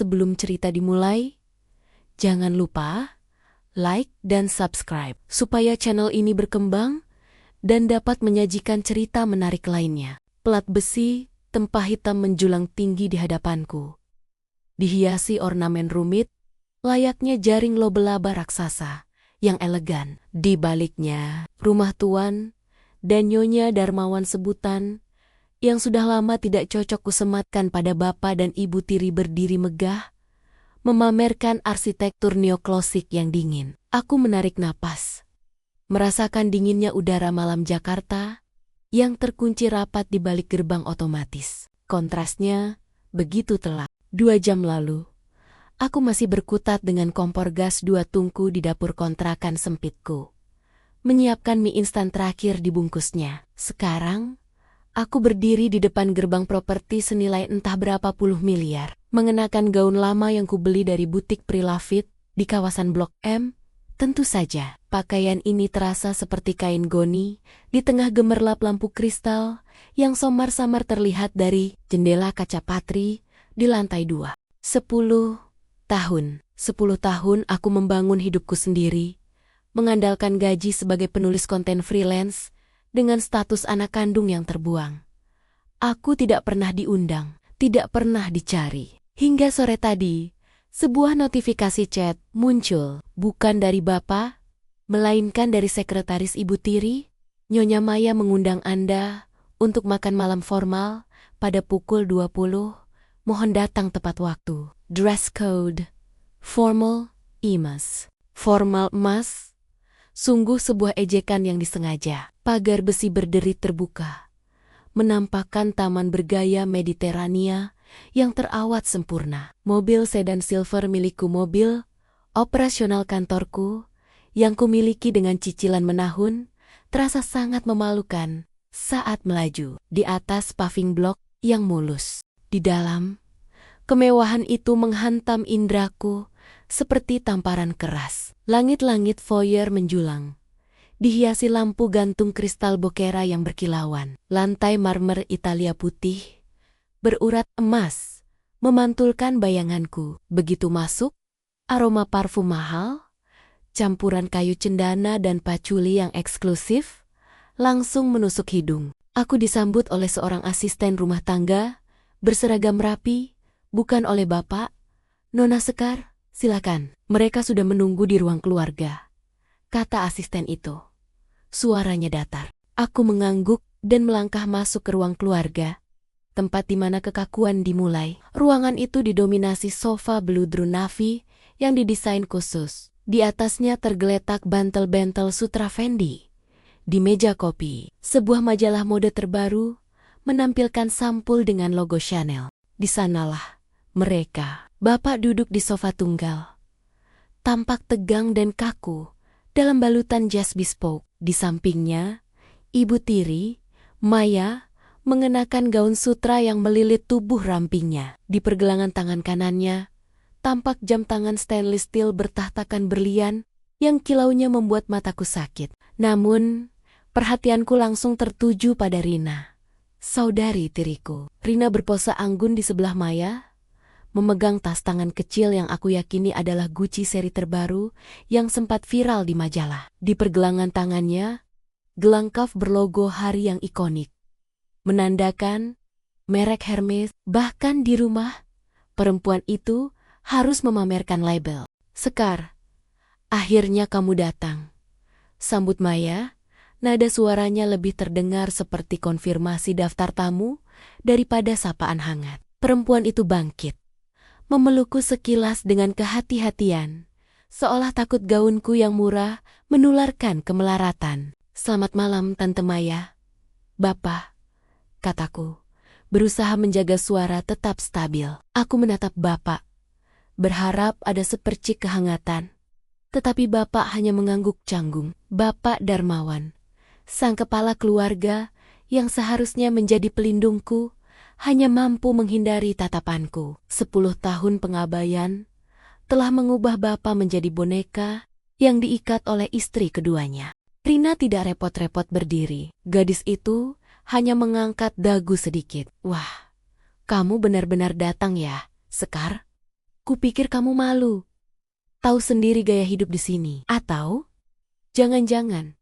sebelum cerita dimulai, jangan lupa like dan subscribe supaya channel ini berkembang dan dapat menyajikan cerita menarik lainnya. Pelat besi, tempah hitam menjulang tinggi di hadapanku. Dihiasi ornamen rumit, layaknya jaring laba-laba raksasa yang elegan. Di baliknya, rumah tuan dan Nyonya Darmawan sebutan yang sudah lama tidak cocok kusematkan pada Bapak dan Ibu Tiri berdiri megah, memamerkan arsitektur neoklasik yang dingin. Aku menarik napas, merasakan dinginnya udara malam Jakarta yang terkunci rapat di balik gerbang otomatis. Kontrasnya begitu telak. 2 jam lalu, aku masih berkutat dengan kompor gas 2 tungku di dapur kontrakan sempitku, menyiapkan mie instan terakhir dibungkusnya. Sekarang, aku berdiri di depan gerbang properti senilai entah berapa puluh miliar, mengenakan gaun lama yang kubeli dari butik Prilafit di kawasan Blok M. Tentu saja, pakaian ini terasa seperti kain goni di tengah gemerlap lampu kristal yang samar-samar terlihat dari jendela kaca patri di lantai 2. 10 tahun aku membangun hidupku sendiri, mengandalkan gaji sebagai penulis konten freelance dengan status anak kandung yang terbuang. Aku tidak pernah diundang, tidak pernah dicari. Hingga sore tadi, sebuah notifikasi chat muncul, bukan dari Bapak, melainkan dari sekretaris Ibu Tiri. Nyonya Maya mengundang Anda untuk makan malam formal pada pukul 20. Mohon datang tepat waktu. Dress code formal emas. Formal emas, sungguh sebuah ejekan yang disengaja. Pagar besi berderit terbuka, menampakkan taman bergaya Mediterania yang terawat sempurna. Mobil sedan silver milikku, mobil operasional kantorku yang kumiliki dengan cicilan menahun, terasa sangat memalukan saat melaju di atas paving block yang mulus. Di dalam, kemewahan itu menghantam indraku seperti tamparan keras. Langit-langit foyer menjulang, dihiasi lampu gantung kristal bokera yang berkilauan. Lantai marmer Italia putih, berurat emas, memantulkan bayanganku. Begitu masuk, aroma parfum mahal, campuran kayu cendana dan patchouli yang eksklusif, langsung menusuk hidung. Aku disambut oleh seorang asisten rumah tangga, berseragam rapi, bukan oleh Bapak. Nona Sekar, silakan. Mereka sudah menunggu di ruang keluarga, kata asisten itu. Suaranya datar. Aku mengangguk dan melangkah masuk ke ruang keluarga, tempat di mana kekakuan dimulai. Ruangan itu didominasi sofa beludru navy yang didesain khusus. Di atasnya tergeletak bantal-bantal sutra Fendi. Di meja kopi, sebuah majalah mode terbaru menampilkan sampul dengan logo Chanel. Di sanalah mereka. Bapak duduk di sofa tunggal, tampak tegang dan kaku dalam balutan jas bespoke. Di sampingnya, Ibu Tiri, Maya, mengenakan gaun sutra yang melilit tubuh rampingnya. Di pergelangan tangan kanannya, tampak jam tangan stainless steel bertahtakan berlian yang kilaunya membuat mataku sakit. Namun, perhatianku langsung tertuju pada Rina, saudari tiriku. Rina berpose anggun di sebelah Maya, memegang tas tangan kecil yang aku yakini adalah Gucci seri terbaru yang sempat viral di majalah. Di pergelangan tangannya, gelang kaf berlogo hari yang ikonik, menandakan merek Hermes. Bahkan di rumah, perempuan itu harus memamerkan label. Sekar, akhirnya kamu datang, sambut Maya. Nada suaranya lebih terdengar seperti konfirmasi daftar tamu daripada sapaan hangat. Perempuan itu bangkit, memelukku sekilas dengan kehati-hatian, seolah takut gaunku yang murah menularkan kemelaratan. Selamat malam, Tante Maya. Bapak, kataku, berusaha menjaga suara tetap stabil. Aku menatap Bapak, berharap ada sepercik kehangatan. Tetapi Bapak hanya mengangguk canggung. Bapak Darmawan, sang kepala keluarga yang seharusnya menjadi pelindungku, hanya mampu menghindari tatapanku. 10 tahun pengabaian telah mengubah Bapak menjadi boneka yang diikat oleh istri keduanya. Rina tidak repot-repot berdiri. Gadis itu hanya mengangkat dagu sedikit. Wah, kamu benar-benar datang ya, Sekar? Kupikir kamu malu. Tahu sendiri gaya hidup di sini. Atau, jangan-jangan,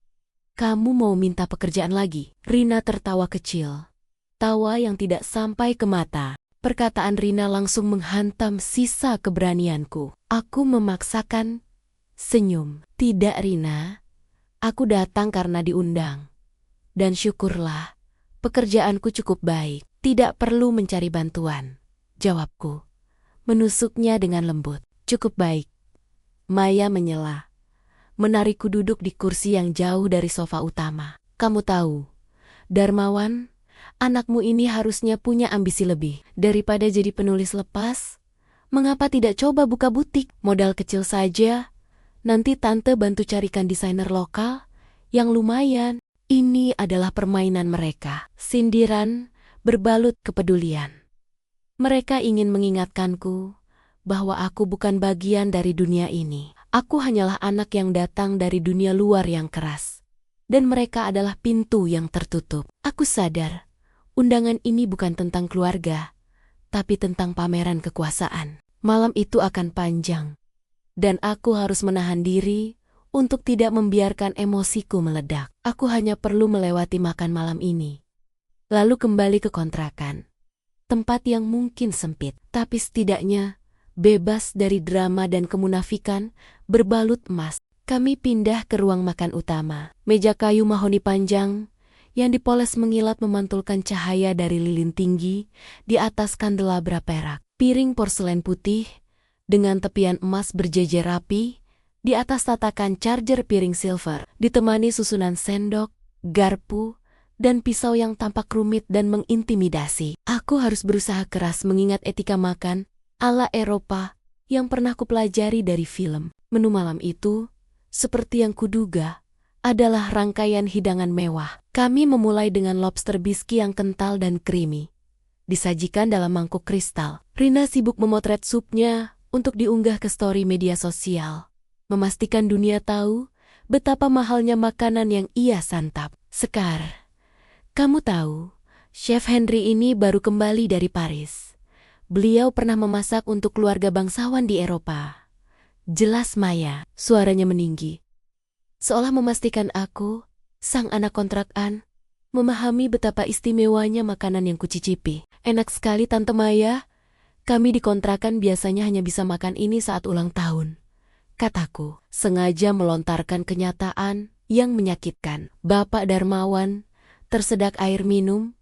kamu mau minta pekerjaan lagi? Rina tertawa kecil. Tawa yang tidak sampai ke mata. Perkataan Rina langsung menghantam sisa keberanianku. Aku memaksakan senyum. Tidak, Rina. Aku datang karena diundang. Dan syukurlah, pekerjaanku cukup baik. Tidak perlu mencari bantuan. Jawabku. Menusuknya dengan lembut. Cukup baik. Maya menyela. Menarikku duduk di kursi yang jauh dari sofa utama. Kamu tahu, Darmawan, anakmu ini harusnya punya ambisi lebih. Daripada jadi penulis lepas, mengapa tidak coba buka butik? Modal kecil saja, nanti tante bantu carikan desainer lokal yang lumayan. Ini adalah permainan mereka. Sindiran berbalut kepedulian. Mereka ingin mengingatkanku bahwa aku bukan bagian dari dunia ini. Aku hanyalah anak yang datang dari dunia luar yang keras. Dan mereka adalah pintu yang tertutup. Aku sadar, undangan ini bukan tentang keluarga, tapi tentang pameran kekuasaan. Malam itu akan panjang. Dan aku harus menahan diri untuk tidak membiarkan emosiku meledak. Aku hanya perlu melewati makan malam ini. Lalu kembali ke kontrakan. Tempat yang mungkin sempit, tapi setidaknya bebas dari drama dan kemunafikan berbalut emas. Kami pindah ke ruang makan utama. Meja kayu mahoni panjang yang dipoles mengilat memantulkan cahaya dari lilin tinggi di atas kandelabra perak. Piring porselen putih dengan tepian emas berjejer rapi di atas tatakan charger piring silver, ditemani susunan sendok, garpu, dan pisau yang tampak rumit dan mengintimidasi. Aku harus berusaha keras mengingat etika makan ala Eropa yang pernah kupelajari dari film. Menu malam itu, seperti yang kuduga, adalah rangkaian hidangan mewah. Kami memulai dengan lobster biski yang kental dan creamy, disajikan dalam mangkuk kristal. Rina sibuk memotret supnya untuk diunggah ke story media sosial, memastikan dunia tahu betapa mahalnya makanan yang ia santap. Sekar, kamu tahu, Chef Henry ini baru kembali dari Paris. Beliau pernah memasak untuk keluarga bangsawan di Eropa. Jelas Maya, suaranya meninggi. Seolah memastikan aku, sang anak kontrakan, memahami betapa istimewanya makanan yang kucicipi. Enak sekali Tante Maya, kami di kontrakan biasanya hanya bisa makan ini saat ulang tahun. Kataku, sengaja melontarkan kenyataan yang menyakitkan. Bapak Darmawan tersedak air minum,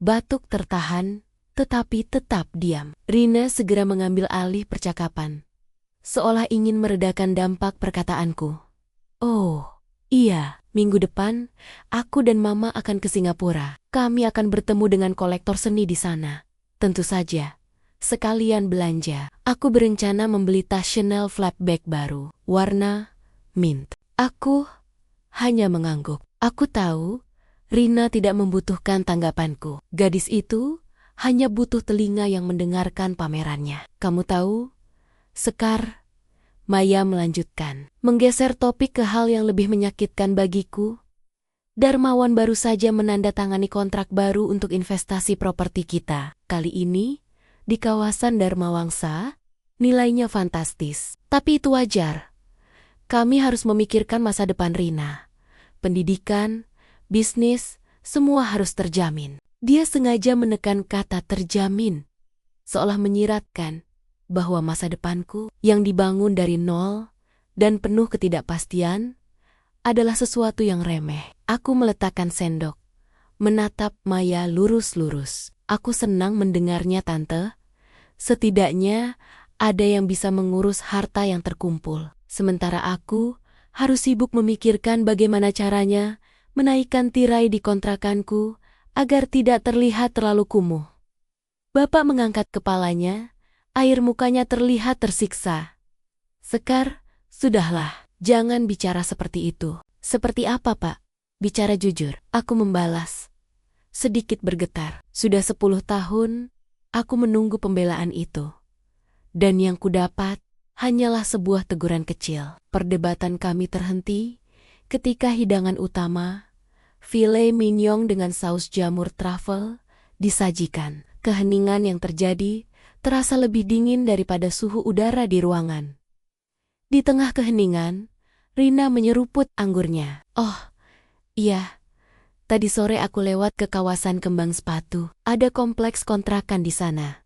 batuk tertahan, tetapi tetap diam. Rina segera mengambil alih percakapan, seolah ingin meredakan dampak perkataanku. Oh, iya, minggu depan aku dan Mama akan ke Singapura. Kami akan bertemu dengan kolektor seni di sana. Tentu saja, sekalian belanja. Aku berencana membeli tas Chanel flapback baru, warna mint. Aku hanya mengangguk. Aku tahu Rina tidak membutuhkan tanggapanku. Gadis itu hanya butuh telinga yang mendengarkan pamerannya. Kamu tahu, Sekar, Maya melanjutkan, menggeser topik ke hal yang lebih menyakitkan bagiku. Darmawan baru saja menandatangani kontrak baru untuk investasi properti kita. Kali ini, di kawasan Dharmawangsa, nilainya fantastis. Tapi itu wajar. Kami harus memikirkan masa depan Rina. Pendidikan, bisnis, semua harus terjamin. Dia sengaja menekan kata terjamin, seolah menyiratkan bahwa masa depanku yang dibangun dari nol dan penuh ketidakpastian adalah sesuatu yang remeh. Aku meletakkan sendok, menatap Maya lurus-lurus. Aku senang mendengarnya, Tante. Setidaknya ada yang bisa mengurus harta yang terkumpul. Sementara aku harus sibuk memikirkan bagaimana caranya menaikkan tirai di kontrakanku agar tidak terlihat terlalu kumuh. Bapak mengangkat kepalanya, air mukanya terlihat tersiksa. Sekar, sudahlah, jangan bicara seperti itu. Seperti apa, Pak? Bicara jujur, aku membalas. Sedikit bergetar. Sudah 10 tahun, aku menunggu pembelaan itu. Dan yang kudapat hanyalah sebuah teguran kecil. Perdebatan kami terhenti ketika hidangan utama, filet mignon dengan saus jamur truffle, disajikan. Keheningan yang terjadi terasa lebih dingin daripada suhu udara di ruangan. Di tengah keheningan, Rina menyeruput anggurnya. "Oh, iya. Tadi sore aku lewat ke kawasan kembang sepatu. Ada kompleks kontrakan di sana.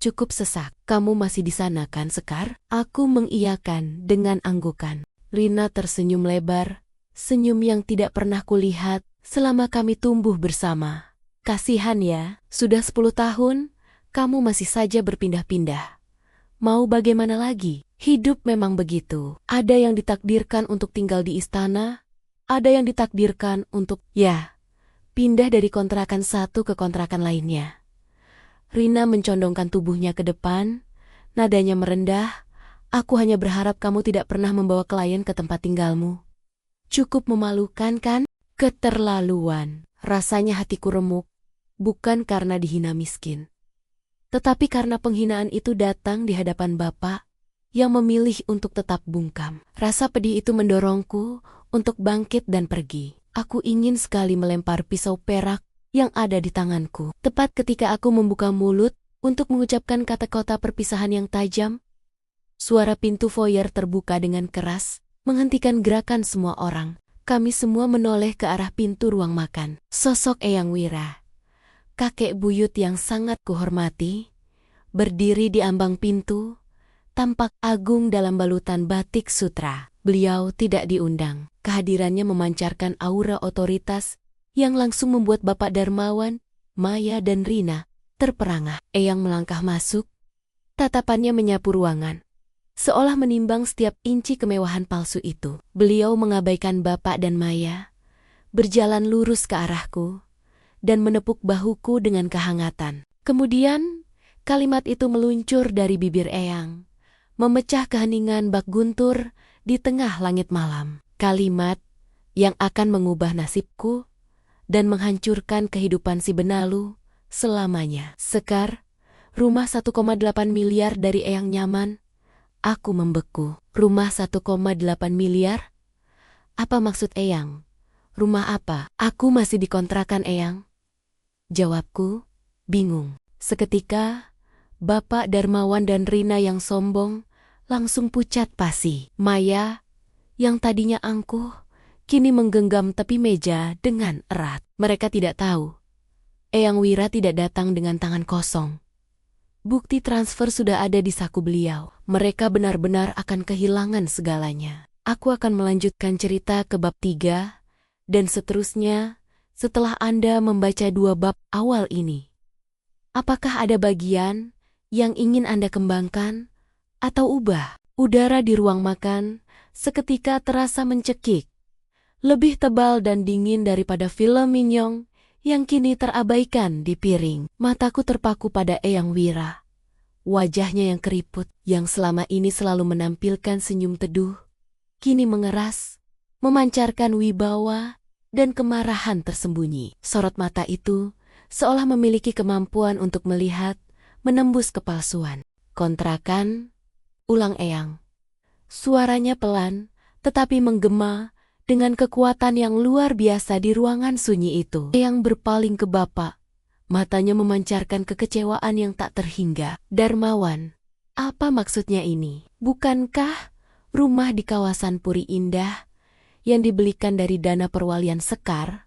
Cukup sesak. Kamu masih di sana kan, Sekar?" Aku mengiyakan dengan anggukan. Rina tersenyum lebar, senyum yang tidak pernah kulihat selama kami tumbuh bersama. "Kasihan ya, sudah 10 tahun, kamu masih saja berpindah-pindah. Mau bagaimana lagi? Hidup memang begitu. Ada yang ditakdirkan untuk tinggal di istana, ada yang ditakdirkan untuk, pindah dari kontrakan satu ke kontrakan lainnya." Rina mencondongkan tubuhnya ke depan, nadanya merendah. "Aku hanya berharap kamu tidak pernah membawa klien ke tempat tinggalmu." Cukup memalukan kan? Keterlaluan. Rasanya hatiku remuk, bukan karena dihina miskin, tetapi karena penghinaan itu datang di hadapan Bapak yang memilih untuk tetap bungkam. Rasa pedih itu mendorongku untuk bangkit dan pergi. Aku ingin sekali melempar pisau perak yang ada di tanganku. Tepat ketika aku membuka mulut untuk mengucapkan kata-kata perpisahan yang tajam, suara pintu foyer terbuka dengan keras, menghentikan gerakan semua orang. Kami semua menoleh ke arah pintu ruang makan. Sosok Eyang Wira, kakek buyut yang sangat kuhormati, berdiri di ambang pintu, tampak agung dalam balutan batik sutra. Beliau tidak diundang. Kehadirannya memancarkan aura otoritas yang langsung membuat Bapak Darmawan, Maya dan Rina terperangah. Eyang melangkah masuk, tatapannya menyapu ruangan, seolah menimbang setiap inci kemewahan palsu itu. Beliau mengabaikan Bapak dan Maya, berjalan lurus ke arahku, dan menepuk bahuku dengan kehangatan. Kemudian, kalimat itu meluncur dari bibir Eyang, memecah keheningan bak guntur di tengah langit malam. Kalimat yang akan mengubah nasibku dan menghancurkan kehidupan si benalu selamanya. "Sekar, rumah 1,8 miliar dari Eyang nyaman." Aku membeku. "Rumah 1,8 miliar? Apa maksud Eyang? Rumah apa?" "Aku masih dikontrakan, Eyang." Jawabku, bingung. Seketika, Bapak Darmawan dan Rina yang sombong langsung pucat pasi. Maya, yang tadinya angkuh, kini menggenggam tepi meja dengan erat. Mereka tidak tahu, Eyang Wira tidak datang dengan tangan kosong. Bukti transfer sudah ada di saku beliau. Mereka benar-benar akan kehilangan segalanya. Aku akan melanjutkan cerita ke bab 3, dan seterusnya setelah Anda membaca 2 bab awal ini. Apakah ada bagian yang ingin Anda kembangkan atau ubah? Udara di ruang makan seketika terasa mencekik, lebih tebal dan dingin daripada film Minyong yang kini terabaikan di piring. Mataku terpaku pada Eyang Wira. Wajahnya yang keriput, yang selama ini selalu menampilkan senyum teduh, kini mengeras, memancarkan wibawa dan kemarahan tersembunyi. Sorot mata itu seolah memiliki kemampuan untuk melihat, menembus kepalsuan. "Kontrakan?" ulang Eyang. Suaranya pelan, tetapi menggema dengan kekuatan yang luar biasa di ruangan sunyi itu. Eyang berpaling ke Bapak, matanya memancarkan kekecewaan yang tak terhingga. "Darmawan, apa maksudnya ini? Bukankah rumah di kawasan Puri Indah yang dibelikan dari dana perwalian Sekar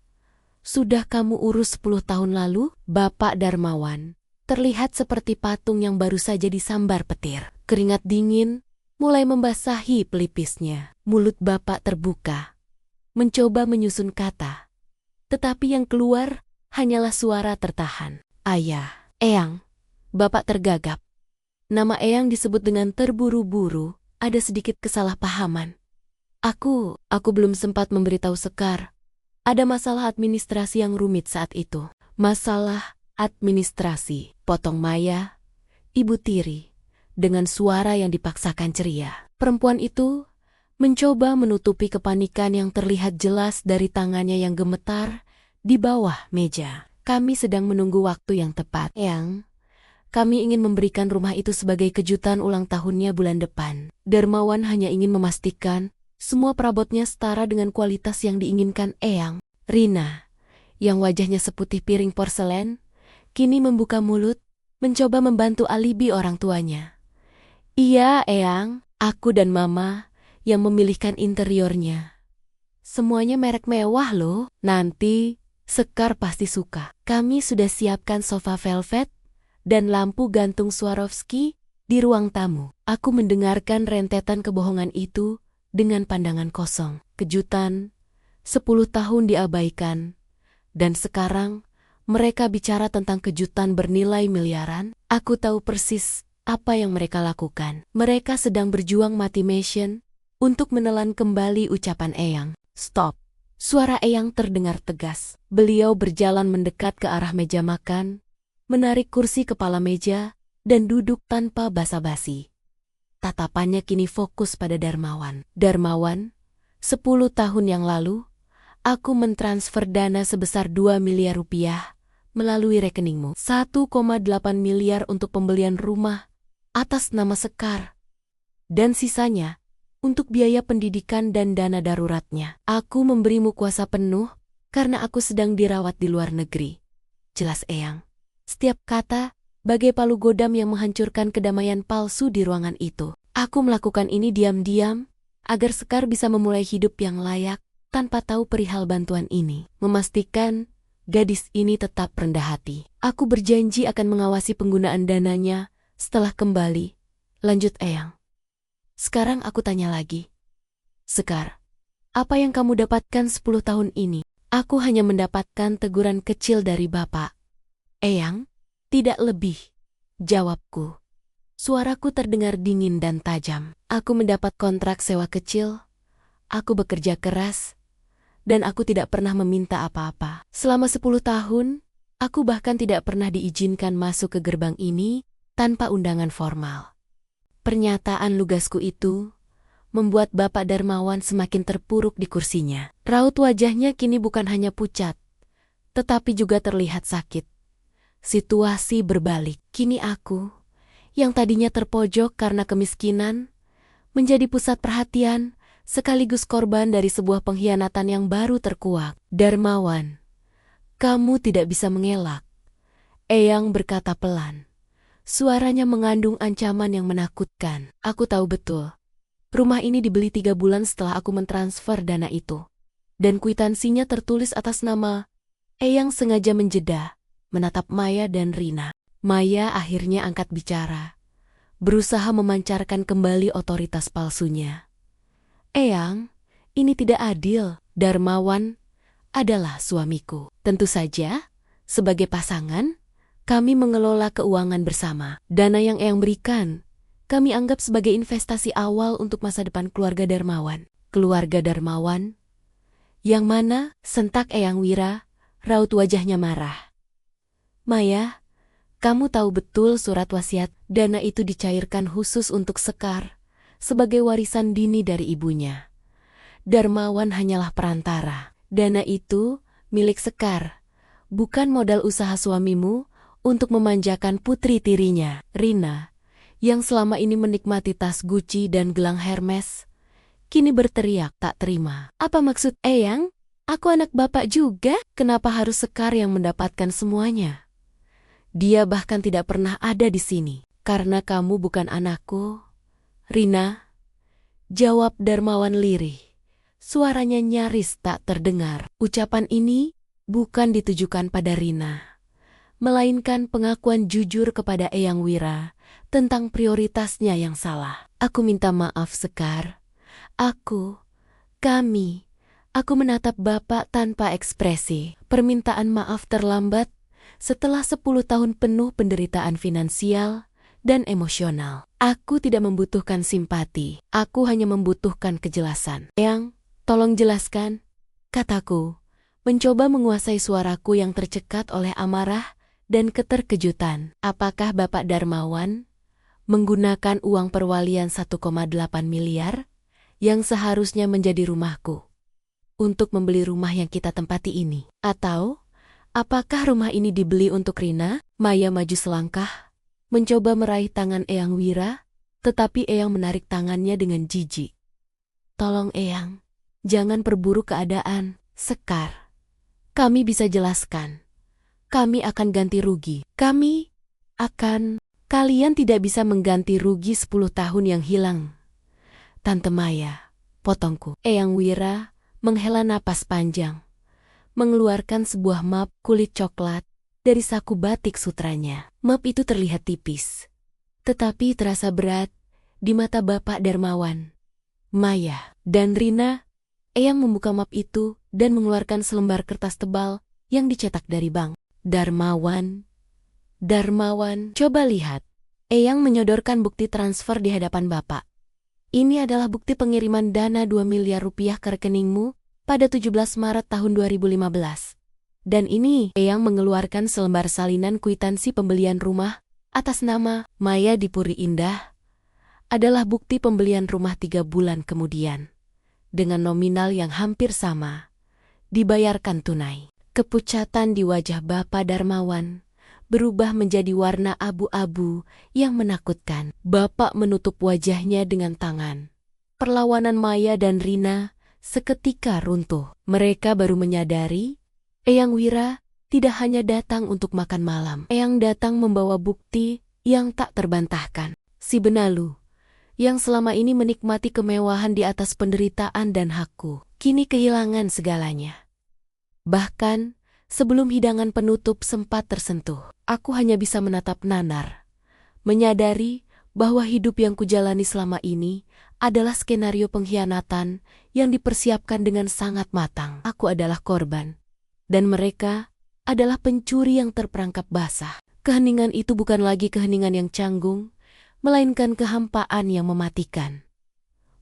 sudah kamu urus 10 tahun lalu?" Bapak Darmawan terlihat seperti patung yang baru saja disambar petir. Keringat dingin mulai membasahi pelipisnya. Mulut Bapak terbuka, mencoba menyusun kata, tetapi yang keluar hanyalah suara tertahan. "Ayah." "Eyang." Bapak tergagap. Nama Eyang disebut dengan terburu-buru, ada sedikit kesalahpahaman. Aku belum sempat memberitahu Sekar. Ada masalah administrasi yang rumit saat itu." "Masalah administrasi," potong Maya, Ibu Tiri, dengan suara yang dipaksakan ceria. Perempuan itu mencoba menutupi kepanikan yang terlihat jelas dari tangannya yang gemetar di bawah meja. "Kami sedang menunggu waktu yang tepat, Eyang. Kami ingin memberikan rumah itu sebagai kejutan ulang tahunnya bulan depan." Darmawan hanya ingin memastikan semua perabotnya setara dengan kualitas yang diinginkan Eyang. Rina, yang wajahnya seputih piring porselen, kini membuka mulut, mencoba membantu alibi orang tuanya. Iya, Eyang, aku dan Mama yang memilihkan interiornya. Semuanya merek mewah loh. Nanti Sekar pasti suka. Kami sudah siapkan sofa velvet dan lampu gantung Swarovski di ruang tamu. Aku mendengarkan rentetan kebohongan itu dengan pandangan kosong. Kejutan, 10 tahun diabaikan, dan sekarang mereka bicara tentang kejutan bernilai miliaran. Aku tahu persis apa yang mereka lakukan. Mereka sedang berjuang mati mission untuk menelan kembali ucapan Eyang. Stop. Suara Eyang terdengar tegas. Beliau berjalan mendekat ke arah meja makan, menarik kursi kepala meja, dan duduk tanpa basa-basi. Tatapannya kini fokus pada Darmawan. Darmawan, 10 tahun yang lalu, aku mentransfer dana sebesar 2 miliar rupiah melalui rekeningmu. 1,8 miliar untuk pembelian rumah atas nama Sekar, dan sisanya untuk biaya pendidikan dan dana daruratnya. Aku memberimu kuasa penuh karena aku sedang dirawat di luar negeri. Jelas Eyang. Setiap kata bagai palu godam yang menghancurkan kedamaian palsu di ruangan itu. Aku melakukan ini diam-diam agar Sekar bisa memulai hidup yang layak tanpa tahu perihal bantuan ini. Memastikan gadis ini tetap rendah hati. Aku berjanji akan mengawasi penggunaan dananya setelah kembali. Lanjut Eyang. Sekarang aku tanya lagi. Sekar, apa yang kamu dapatkan 10 tahun ini? Aku hanya mendapatkan teguran kecil dari Bapak. Eyang, tidak lebih. Jawabku. Suaraku terdengar dingin dan tajam. Aku mendapat kontrak sewa kecil. Aku bekerja keras. Dan aku tidak pernah meminta apa-apa. Selama 10 tahun, aku bahkan tidak pernah diizinkan masuk ke gerbang ini tanpa undangan formal. Pernyataan lugasku itu membuat Bapak Darmawan semakin terpuruk di kursinya. Raut wajahnya kini bukan hanya pucat, tetapi juga terlihat sakit. Situasi berbalik. Kini aku, yang tadinya terpojok karena kemiskinan, menjadi pusat perhatian sekaligus korban dari sebuah pengkhianatan yang baru terkuak. Darmawan, kamu tidak bisa mengelak. Eyang berkata pelan. Suaranya mengandung ancaman yang menakutkan. Aku tahu betul. Rumah ini dibeli 3 bulan setelah aku mentransfer dana itu. Dan kwitansinya tertulis atas nama. Eyang sengaja menjeda, menatap Maya dan Rina. Maya akhirnya angkat bicara, berusaha memancarkan kembali otoritas palsunya. Eyang, ini tidak adil. Darmawan adalah suamiku. Tentu saja, sebagai pasangan, kami mengelola keuangan bersama. Dana yang Eyang berikan, kami anggap sebagai investasi awal untuk masa depan keluarga Darmawan. Keluarga Darmawan? Yang mana? Sentak Eyang Wira, raut wajahnya marah. Maya, kamu tahu betul surat wasiat dana itu dicairkan khusus untuk Sekar, sebagai warisan dini dari ibunya. Darmawan hanyalah perantara. Dana itu milik Sekar, bukan modal usaha suamimu untuk memanjakan putri tirinya. Rina, yang selama ini menikmati tas Gucci dan gelang Hermes, kini berteriak tak terima. Apa maksud Eyang? Aku anak bapak juga. Kenapa harus Sekar yang mendapatkan semuanya? Dia bahkan tidak pernah ada di sini. Karena kamu bukan anakku. Rina, jawab Darmawan lirih. Suaranya nyaris tak terdengar. Ucapan ini bukan ditujukan pada Rina, melainkan pengakuan jujur kepada Eyang Wira tentang prioritasnya yang salah. Aku minta maaf Sekar. Aku menatap Bapak tanpa ekspresi. Permintaan maaf terlambat setelah 10 tahun penuh penderitaan finansial dan emosional. Aku tidak membutuhkan simpati. Aku hanya membutuhkan kejelasan. Eyang, tolong jelaskan, kataku, mencoba menguasai suaraku yang tercekat oleh amarah dan keterkejutan. Apakah Bapak Darmawan menggunakan uang perwalian 1,8 miliar yang seharusnya menjadi rumahku untuk membeli rumah yang kita tempati ini? Atau apakah rumah ini dibeli untuk Rina? Maya maju selangkah, mencoba meraih tangan Eyang Wira, tetapi Eyang menarik tangannya dengan jijik. Tolong Eyang, jangan perburuk keadaan. Sekar, kami bisa jelaskan. Kami akan ganti rugi. Kami Kalian tidak bisa mengganti rugi 10 tahun yang hilang. Tante Maya, potongku. Eyang Wira menghela napas panjang, mengeluarkan sebuah map kulit coklat dari saku batik sutranya. Map itu terlihat tipis, tetapi terasa berat di mata Bapak Darmawan, Maya, dan Rina. Eyang membuka map itu dan mengeluarkan selembar kertas tebal yang dicetak dari bank. Darmawan, coba lihat. Eyang menyodorkan bukti transfer di hadapan Bapak. Ini adalah bukti pengiriman dana 2 miliar rupiah ke rekeningmu pada 17 Maret tahun 2015. Dan ini, Eyang mengeluarkan selembar salinan kwitansi pembelian rumah atas nama Maya di Puri Indah. Adalah bukti pembelian rumah 3 bulan kemudian, dengan nominal yang hampir sama, dibayarkan tunai. Kepucatan di wajah Bapak Darmawan berubah menjadi warna abu-abu yang menakutkan. Bapak menutup wajahnya dengan tangan. Perlawanan Maya dan Rina seketika runtuh. Mereka baru menyadari Eyang Wira tidak hanya datang untuk makan malam. Eyang datang membawa bukti yang tak terbantahkan. Si Benalu, yang selama ini menikmati kemewahan di atas penderitaan dan hakku, kini kehilangan segalanya. Bahkan, sebelum hidangan penutup sempat tersentuh, aku hanya bisa menatap nanar, menyadari bahwa hidup yang kujalani selama ini adalah skenario pengkhianatan yang dipersiapkan dengan sangat matang. Aku adalah korban, dan mereka adalah pencuri yang terperangkap basah. Keheningan itu bukan lagi keheningan yang canggung, melainkan kehampaan yang mematikan.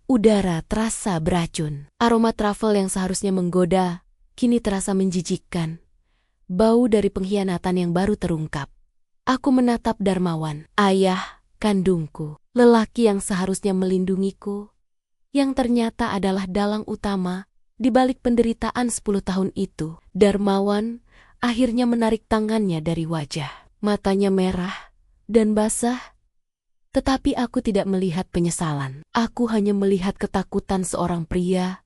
Udara terasa beracun. Aroma travel yang seharusnya menggoda kini terasa menjijikkan. Bau dari pengkhianatan yang baru terungkap. Aku menatap Darmawan, ayah kandungku, lelaki yang seharusnya melindungiku, yang ternyata adalah dalang utama di balik penderitaan 10 tahun itu. Darmawan akhirnya menarik tangannya dari wajah. Matanya merah dan basah, tetapi aku tidak melihat penyesalan. Aku hanya melihat ketakutan seorang pria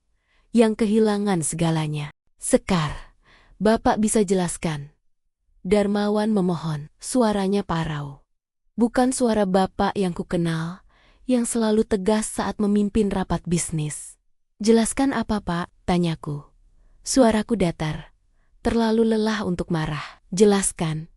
yang kehilangan segalanya. Sekar, Bapak bisa jelaskan? Darmawan memohon, suaranya parau. Bukan suara Bapak yang kukenal, yang selalu tegas saat memimpin rapat bisnis. Jelaskan apa, Pak? Tanyaku. Suaraku datar, terlalu lelah untuk marah. Jelaskan,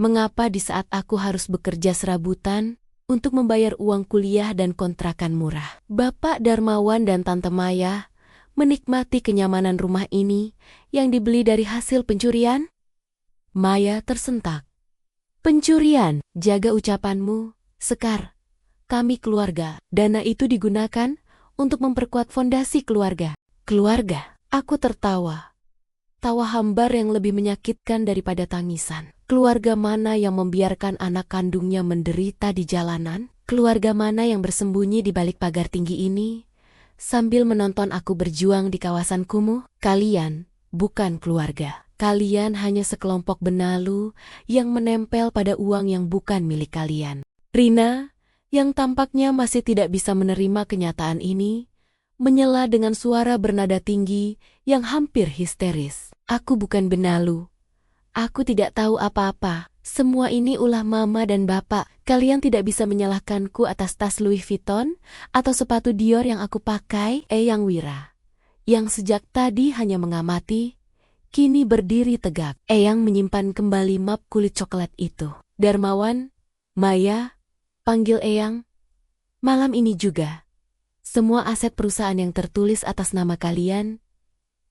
mengapa di saat aku harus bekerja serabutan untuk membayar uang kuliah dan kontrakan murah, Bapak Darmawan dan Tante Maya menikmati kenyamanan rumah ini yang dibeli dari hasil pencurian? Maya tersentak. Pencurian, jaga ucapanmu, Sekar. Kami keluarga. Dana itu digunakan untuk memperkuat fondasi keluarga. Keluarga? Aku tertawa. Tawa hambar yang lebih menyakitkan daripada tangisan. Keluarga mana yang membiarkan anak kandungnya menderita di jalanan? Keluarga mana yang bersembunyi di balik pagar tinggi ini sambil menonton aku berjuang di kawasan kumuh? Kalian bukan keluarga. Kalian hanya sekelompok benalu yang menempel pada uang yang bukan milik kalian. Rina, yang tampaknya masih tidak bisa menerima kenyataan ini, menyela dengan suara bernada tinggi yang hampir histeris. Aku bukan benalu. Aku tidak tahu apa-apa. Semua ini ulah Mama dan Bapak. Kalian tidak bisa menyalahkanku atas tas Louis Vuitton atau sepatu Dior yang aku pakai. Eyang Wira, yang sejak tadi hanya mengamati, kini berdiri tegak. Eyang menyimpan kembali map kulit coklat itu. Darmawan, Maya, panggil Eyang. Malam ini juga, semua aset perusahaan yang tertulis atas nama kalian,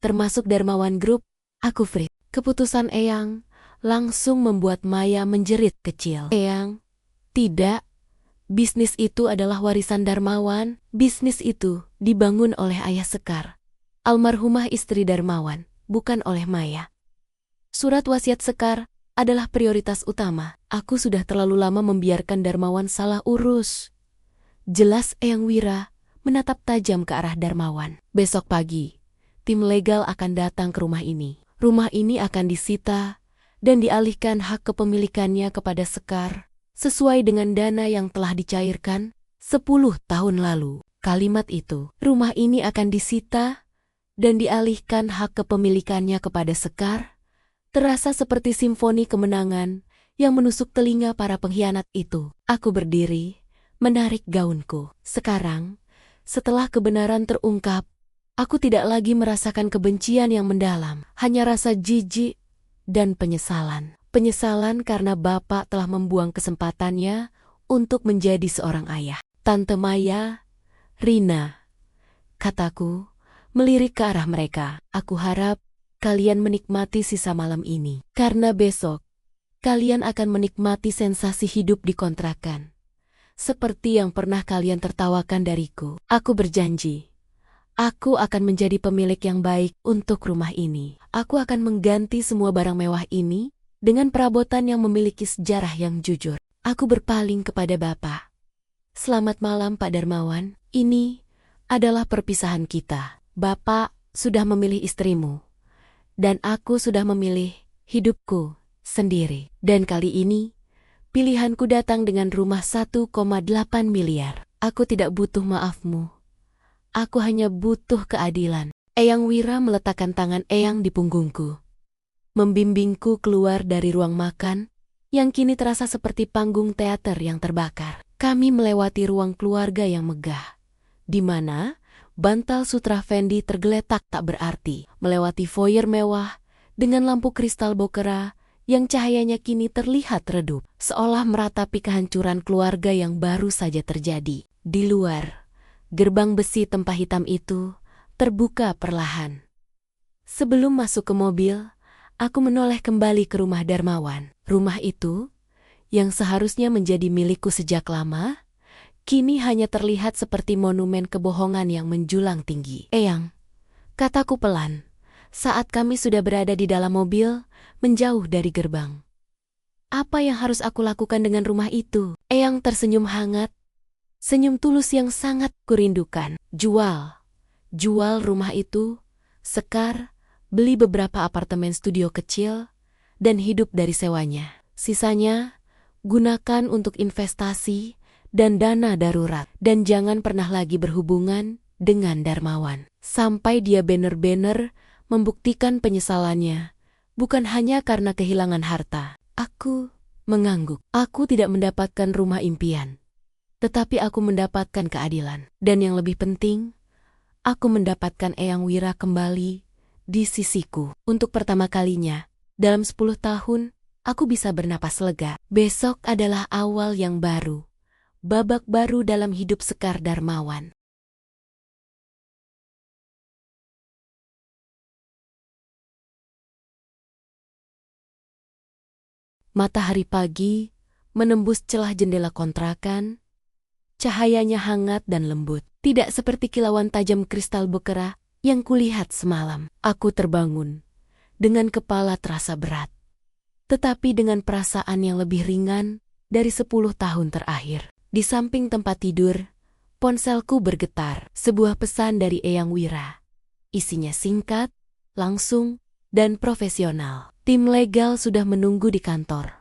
termasuk Darmawan Group, aku free. Keputusan Eyang langsung membuat Maya menjerit kecil. Eyang, tidak. Bisnis itu adalah warisan Darmawan. Bisnis itu dibangun oleh ayah Sekar, almarhumah istri Darmawan, bukan oleh Maya. Surat wasiat Sekar adalah prioritas utama. Aku sudah terlalu lama membiarkan Darmawan salah urus. Jelas Eyang Wira menatap tajam ke arah Darmawan. Besok pagi, tim legal akan datang ke rumah ini. Rumah ini akan disita dan dialihkan hak kepemilikannya kepada Sekar sesuai dengan dana yang telah dicairkan 10 tahun lalu. Kalimat itu, rumah ini akan disita dan dialihkan hak kepemilikannya kepada Sekar, terasa seperti simfoni kemenangan yang menusuk telinga para pengkhianat itu. Aku berdiri, menarik gaunku. Sekarang, setelah kebenaran terungkap, aku tidak lagi merasakan kebencian yang mendalam, hanya rasa jijik dan penyesalan. Penyesalan karena Bapak telah membuang kesempatannya untuk menjadi seorang ayah. Tante Maya, Rina, kataku, melirik ke arah mereka. Aku harap kalian menikmati sisa malam ini. Karena besok, kalian akan menikmati sensasi hidup di kontrakan. Seperti yang pernah kalian tertawakan dariku. Aku berjanji, aku akan menjadi pemilik yang baik untuk rumah ini. Aku akan mengganti semua barang mewah ini dengan perabotan yang memiliki sejarah yang jujur. Aku berpaling kepada Bapak. Selamat malam Pak Darmawan, ini adalah perpisahan kita. Bapak sudah memilih istrimu, dan aku sudah memilih hidupku sendiri. Dan kali ini, pilihanku datang dengan rumah 1,8 miliar. Aku tidak butuh maafmu. Aku hanya butuh keadilan. Eyang Wira meletakkan tangan Eyang di punggungku, membimbingku keluar dari ruang makan yang kini terasa seperti panggung teater yang terbakar. Kami melewati ruang keluarga yang megah, di mana bantal sutra Fendi tergeletak tak berarti, melewati foyer mewah dengan lampu kristal bokera yang cahayanya kini terlihat redup, seolah meratapi kehancuran keluarga yang baru saja terjadi. Di luar, gerbang besi tempah hitam itu terbuka perlahan. Sebelum masuk ke mobil, aku menoleh kembali ke rumah Darmawan. Rumah itu, yang seharusnya menjadi milikku sejak lama, kini hanya terlihat seperti monumen kebohongan yang menjulang tinggi. Eyang, kataku pelan, saat kami sudah berada di dalam mobil, menjauh dari gerbang. Apa yang harus aku lakukan dengan rumah itu? Eyang tersenyum hangat, senyum tulus yang sangat kurindukan. Jual rumah itu, Sekar, beli beberapa apartemen studio kecil, dan hidup dari sewanya. Sisanya, gunakan untuk investasi dan dana darurat. Dan jangan pernah lagi berhubungan dengan Darmawan. Sampai dia benar-benar membuktikan penyesalannya, bukan hanya karena kehilangan harta. Aku mengangguk. Aku tidak mendapatkan rumah impian, tetapi aku mendapatkan keadilan. Dan yang lebih penting, aku mendapatkan Eyang Wira kembali di sisiku. Untuk pertama kalinya dalam 10 tahun, aku bisa bernapas lega. Besok adalah awal yang baru, babak baru dalam hidup Sekar Darmawan. Matahari pagi menembus celah jendela kontrakan. Cahayanya hangat dan lembut, tidak seperti kilauan tajam kristal bokera yang kulihat semalam. Aku terbangun dengan kepala terasa berat, tetapi dengan perasaan yang lebih ringan dari 10 tahun terakhir. Di samping tempat tidur, ponselku bergetar. Sebuah pesan dari Eyang Wira. Isinya singkat, langsung, dan profesional. Tim legal sudah menunggu di kantor.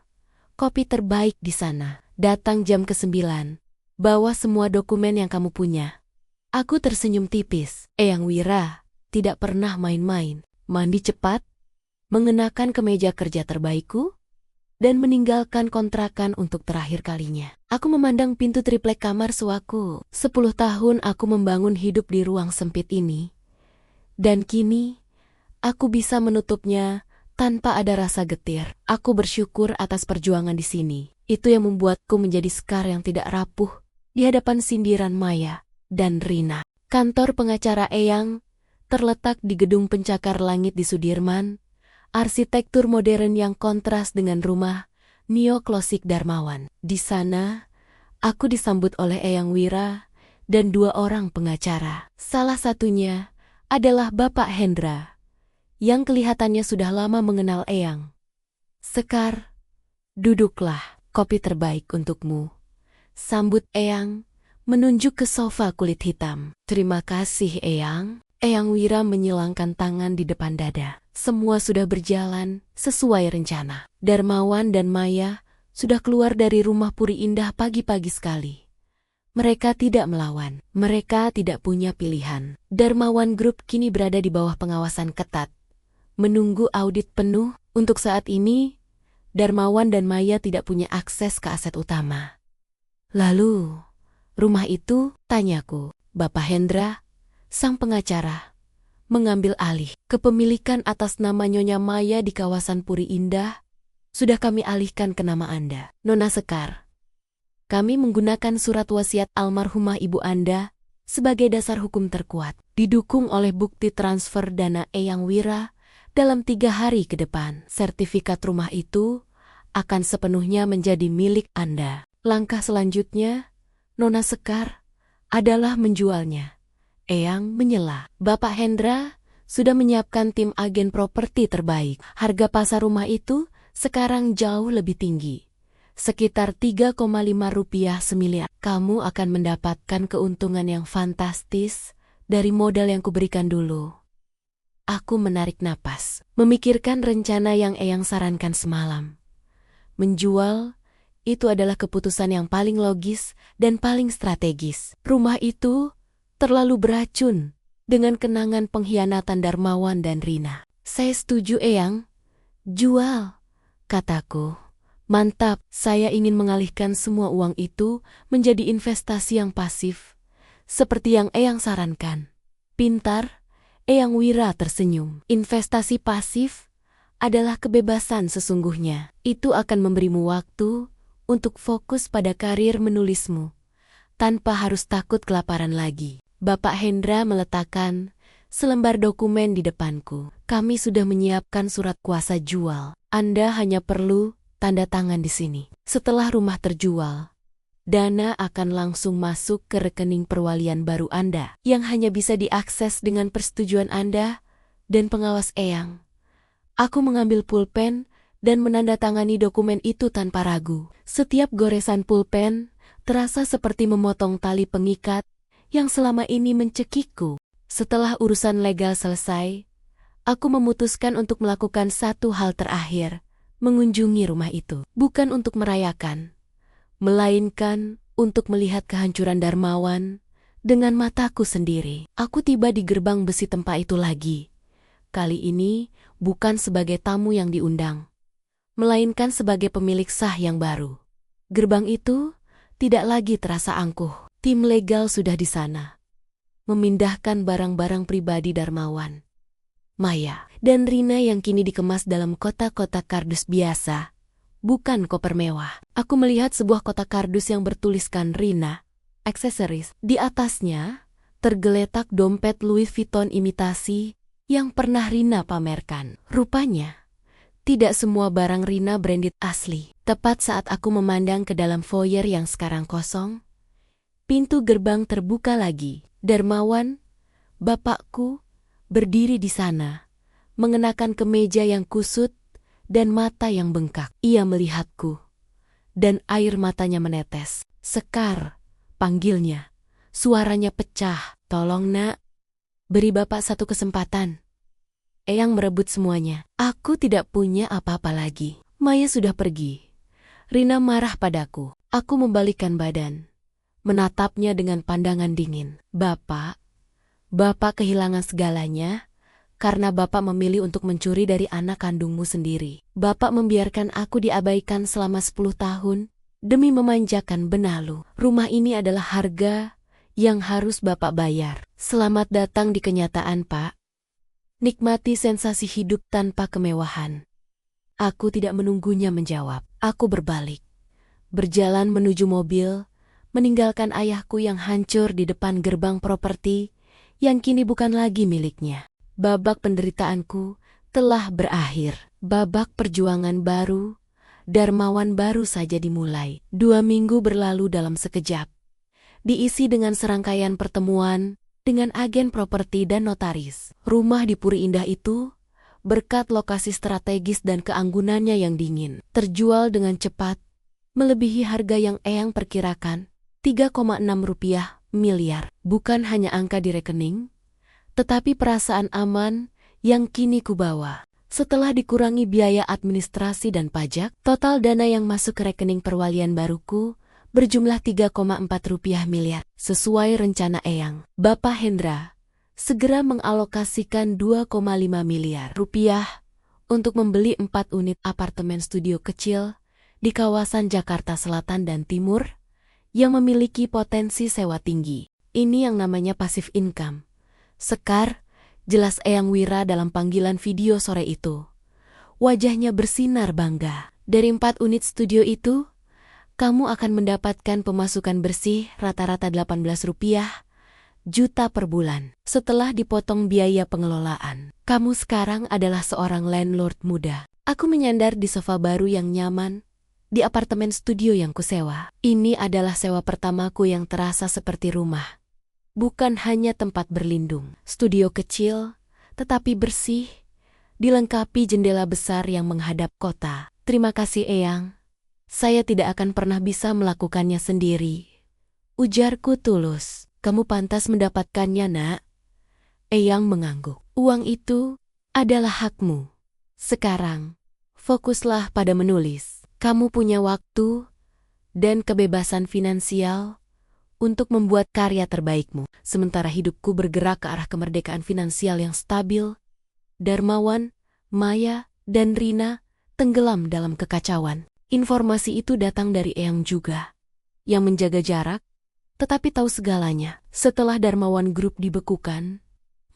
Kopi terbaik di sana. Datang jam ke-9. Bawa semua dokumen yang kamu punya. Aku tersenyum tipis. Eyang Wira tidak pernah main-main. Mandi cepat, mengenakan kemeja kerja terbaikku, dan meninggalkan kontrakan untuk terakhir kalinya. Aku memandang pintu triplek kamar suaku. 10 tahun aku membangun hidup di ruang sempit ini. Dan kini, aku bisa menutupnya tanpa ada rasa getir. Aku bersyukur atas perjuangan di sini. Itu yang membuatku menjadi Sekar yang tidak rapuh di hadapan sindiran Maya dan Rina. Kantor pengacara Eyang terletak di gedung pencakar langit di Sudirman. Arsitektur modern yang kontras dengan rumah neoklasik Darmawan. Di sana, aku disambut oleh Eyang Wira dan 2 orang pengacara. Salah satunya adalah Bapak Hendra, yang kelihatannya sudah lama mengenal Eyang. Sekar, duduklah, kopi terbaik untukmu. Sambut Eyang, menunjuk ke sofa kulit hitam. Terima kasih Eyang. Eyang Wira menyilangkan tangan di depan dada. Semua sudah berjalan sesuai rencana. Darmawan dan Maya sudah keluar dari rumah Puri Indah pagi-pagi sekali. Mereka tidak melawan. Mereka tidak punya pilihan. Darmawan Group kini berada di bawah pengawasan ketat, menunggu audit penuh. Untuk saat ini, Darmawan dan Maya tidak punya akses ke aset utama. Lalu, rumah itu, tanyaku. Bapak Hendra, sang pengacara, mengambil alih kepemilikan atas nama Nyonya Maya di kawasan Puri Indah. Sudah kami alihkan ke nama Anda, Nona Sekar. Kami menggunakan surat wasiat almarhumah ibu Anda sebagai dasar hukum terkuat, didukung oleh bukti transfer dana Eyang Wira dalam 3 hari ke depan. Sertifikat rumah itu akan sepenuhnya menjadi milik Anda. Langkah selanjutnya, Nona Sekar, adalah menjualnya. Eyang menyela. Bapak Hendra sudah menyiapkan tim agen properti terbaik. Harga pasar rumah itu sekarang jauh lebih tinggi. Sekitar 3,5 rupiah semiliar. Kamu akan mendapatkan keuntungan yang fantastis dari modal yang kuberikan dulu. Aku menarik napas, memikirkan rencana yang Eyang sarankan semalam. Menjual itu adalah keputusan yang paling logis dan paling strategis. Rumah itu terlalu beracun dengan kenangan pengkhianatan Darmawan dan Rina. Saya setuju, Eyang. Jual, kataku. Mantap, saya ingin mengalihkan semua uang itu menjadi investasi yang pasif, seperti yang Eyang sarankan. Pintar, Eyang Wira tersenyum. Investasi pasif adalah kebebasan sesungguhnya. Itu akan memberimu waktu untuk fokus pada karir menulismu, tanpa harus takut kelaparan lagi. Bapak Hendra meletakkan selembar dokumen di depanku. Kami sudah menyiapkan surat kuasa jual. Anda hanya perlu tanda tangan di sini. Setelah rumah terjual, dana akan langsung masuk ke rekening perwalian baru Anda, yang hanya bisa diakses dengan persetujuan Anda dan pengawas Eyang. Aku mengambil pulpen dan menandatangani dokumen itu tanpa ragu. Setiap goresan pulpen terasa seperti memotong tali pengikat yang selama ini mencekikku. Setelah urusan legal selesai, aku memutuskan untuk melakukan satu hal terakhir, mengunjungi rumah itu. Bukan untuk merayakan, melainkan untuk melihat kehancuran Darmawan dengan mataku sendiri. Aku tiba di gerbang besi tempat itu lagi. Kali ini bukan sebagai tamu yang diundang, melainkan sebagai pemilik sah yang baru. Gerbang itu tidak lagi terasa angkuh. Tim legal sudah di sana, memindahkan barang-barang pribadi Darmawan, Maya, dan Rina yang kini dikemas dalam kotak-kotak kardus biasa, bukan koper mewah. Aku melihat sebuah kotak kardus yang bertuliskan Rina, aksesoris. Di atasnya tergeletak dompet Louis Vuitton imitasi yang pernah Rina pamerkan. Rupanya, tidak semua barang Rina branded asli. Tepat saat aku memandang ke dalam foyer yang sekarang kosong, pintu gerbang terbuka lagi. Darmawan, bapakku, berdiri di sana, mengenakan kemeja yang kusut dan mata yang bengkak. Ia melihatku, dan air matanya menetes. Sekar, panggilnya. Suaranya pecah. Tolong nak, beri bapak satu kesempatan. Eyang merebut semuanya. Aku tidak punya apa-apa lagi. Maya sudah pergi. Rina marah padaku. Aku membalikkan badan, menatapnya dengan pandangan dingin. Bapak kehilangan segalanya karena Bapak memilih untuk mencuri dari anak kandungmu sendiri. Bapak membiarkan aku diabaikan selama 10 tahun demi memanjakan benalu. Rumah ini adalah harga yang harus Bapak bayar. Selamat datang di kenyataan, Pak. Nikmati sensasi hidup tanpa kemewahan. Aku tidak menunggunya menjawab. Aku berbalik, berjalan menuju mobil, meninggalkan ayahku yang hancur di depan gerbang properti yang kini bukan lagi miliknya. Babak penderitaanku telah berakhir. Babak perjuangan baru, Darmawan baru saja dimulai. 2 minggu berlalu dalam sekejap, diisi dengan serangkaian pertemuan dengan agen properti dan notaris. Rumah di Puri Indah itu, berkat lokasi strategis dan keanggunannya yang dingin, terjual dengan cepat, melebihi harga yang Eyang perkirakan, 3,6 rupiah miliar. Bukan hanya angka di rekening, tetapi perasaan aman yang kini kubawa. Setelah dikurangi biaya administrasi dan pajak, total dana yang masuk ke rekening perwalian baruku berjumlah 3,4 rupiah miliar. Sesuai rencana Eyang, Bapak Hendra segera mengalokasikan 2,5 miliar rupiah untuk membeli 4 unit apartemen studio kecil di kawasan Jakarta Selatan dan Timur yang memiliki potensi sewa tinggi. Ini yang namanya passive income. Sekar, jelas Eyang Wira dalam panggilan video sore itu. Wajahnya bersinar bangga. Dari 4 unit studio itu, kamu akan mendapatkan pemasukan bersih rata-rata Rp18 juta per bulan. Setelah dipotong biaya pengelolaan, kamu sekarang adalah seorang landlord muda. Aku menyandar di sofa baru yang nyaman di apartemen studio yang kusewa. Ini adalah sewa pertamaku yang terasa seperti rumah. Bukan hanya tempat berlindung. Studio kecil, tetapi bersih, dilengkapi jendela besar yang menghadap kota. Terima kasih Eyang. Saya tidak akan pernah bisa melakukannya sendiri. Ujarku tulus. Kamu pantas mendapatkannya, nak. Eyang mengangguk. Uang itu adalah hakmu. Sekarang, fokuslah pada menulis. Kamu punya waktu dan kebebasan finansial untuk membuat karya terbaikmu. Sementara hidupku bergerak ke arah kemerdekaan finansial yang stabil, Darmawan, Maya, dan Rina tenggelam dalam kekacauan. Informasi itu datang dari Eyang juga, yang menjaga jarak, tetapi tahu segalanya. Setelah Darmawan Group dibekukan,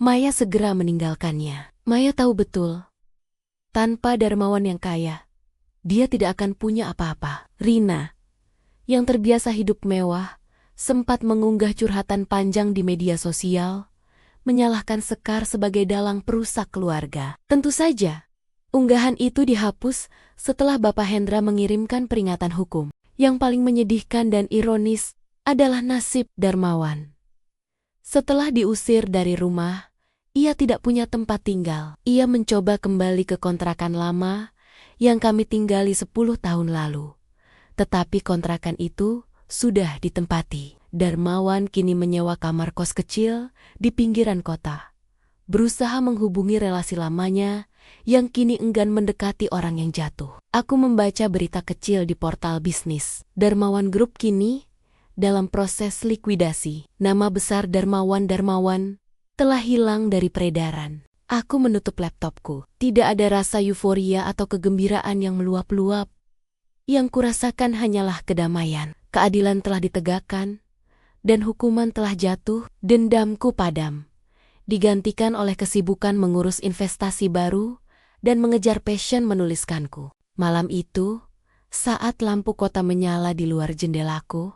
Maya segera meninggalkannya. Maya tahu betul, tanpa Darmawan yang kaya, dia tidak akan punya apa-apa. Rina, yang terbiasa hidup mewah, sempat mengunggah curhatan panjang di media sosial, menyalahkan Sekar sebagai dalang perusak keluarga. Tentu saja, unggahan itu dihapus setelah Bapak Hendra mengirimkan peringatan hukum. Yang paling menyedihkan dan ironis adalah nasib Darmawan. Setelah diusir dari rumah, ia tidak punya tempat tinggal. Ia mencoba kembali ke kontrakan lama yang kami tinggali 10 tahun lalu. Tetapi kontrakan itu sudah ditempati. Darmawan kini menyewa kamar kos kecil di pinggiran kota, berusaha menghubungi relasi lamanya yang kini enggan mendekati orang yang jatuh. Aku membaca berita kecil di portal bisnis. Darmawan Group kini dalam proses likuidasi. Nama besar Darmawan telah hilang dari peredaran. Aku menutup laptopku. Tidak ada rasa euforia atau kegembiraan yang meluap-luap. Yang kurasakan hanyalah kedamaian. Keadilan telah ditegakkan, dan hukuman telah jatuh. Dendamku padam, digantikan oleh kesibukan mengurus investasi baru dan mengejar passion menuliskanku. Malam itu, saat lampu kota menyala di luar jendelaku,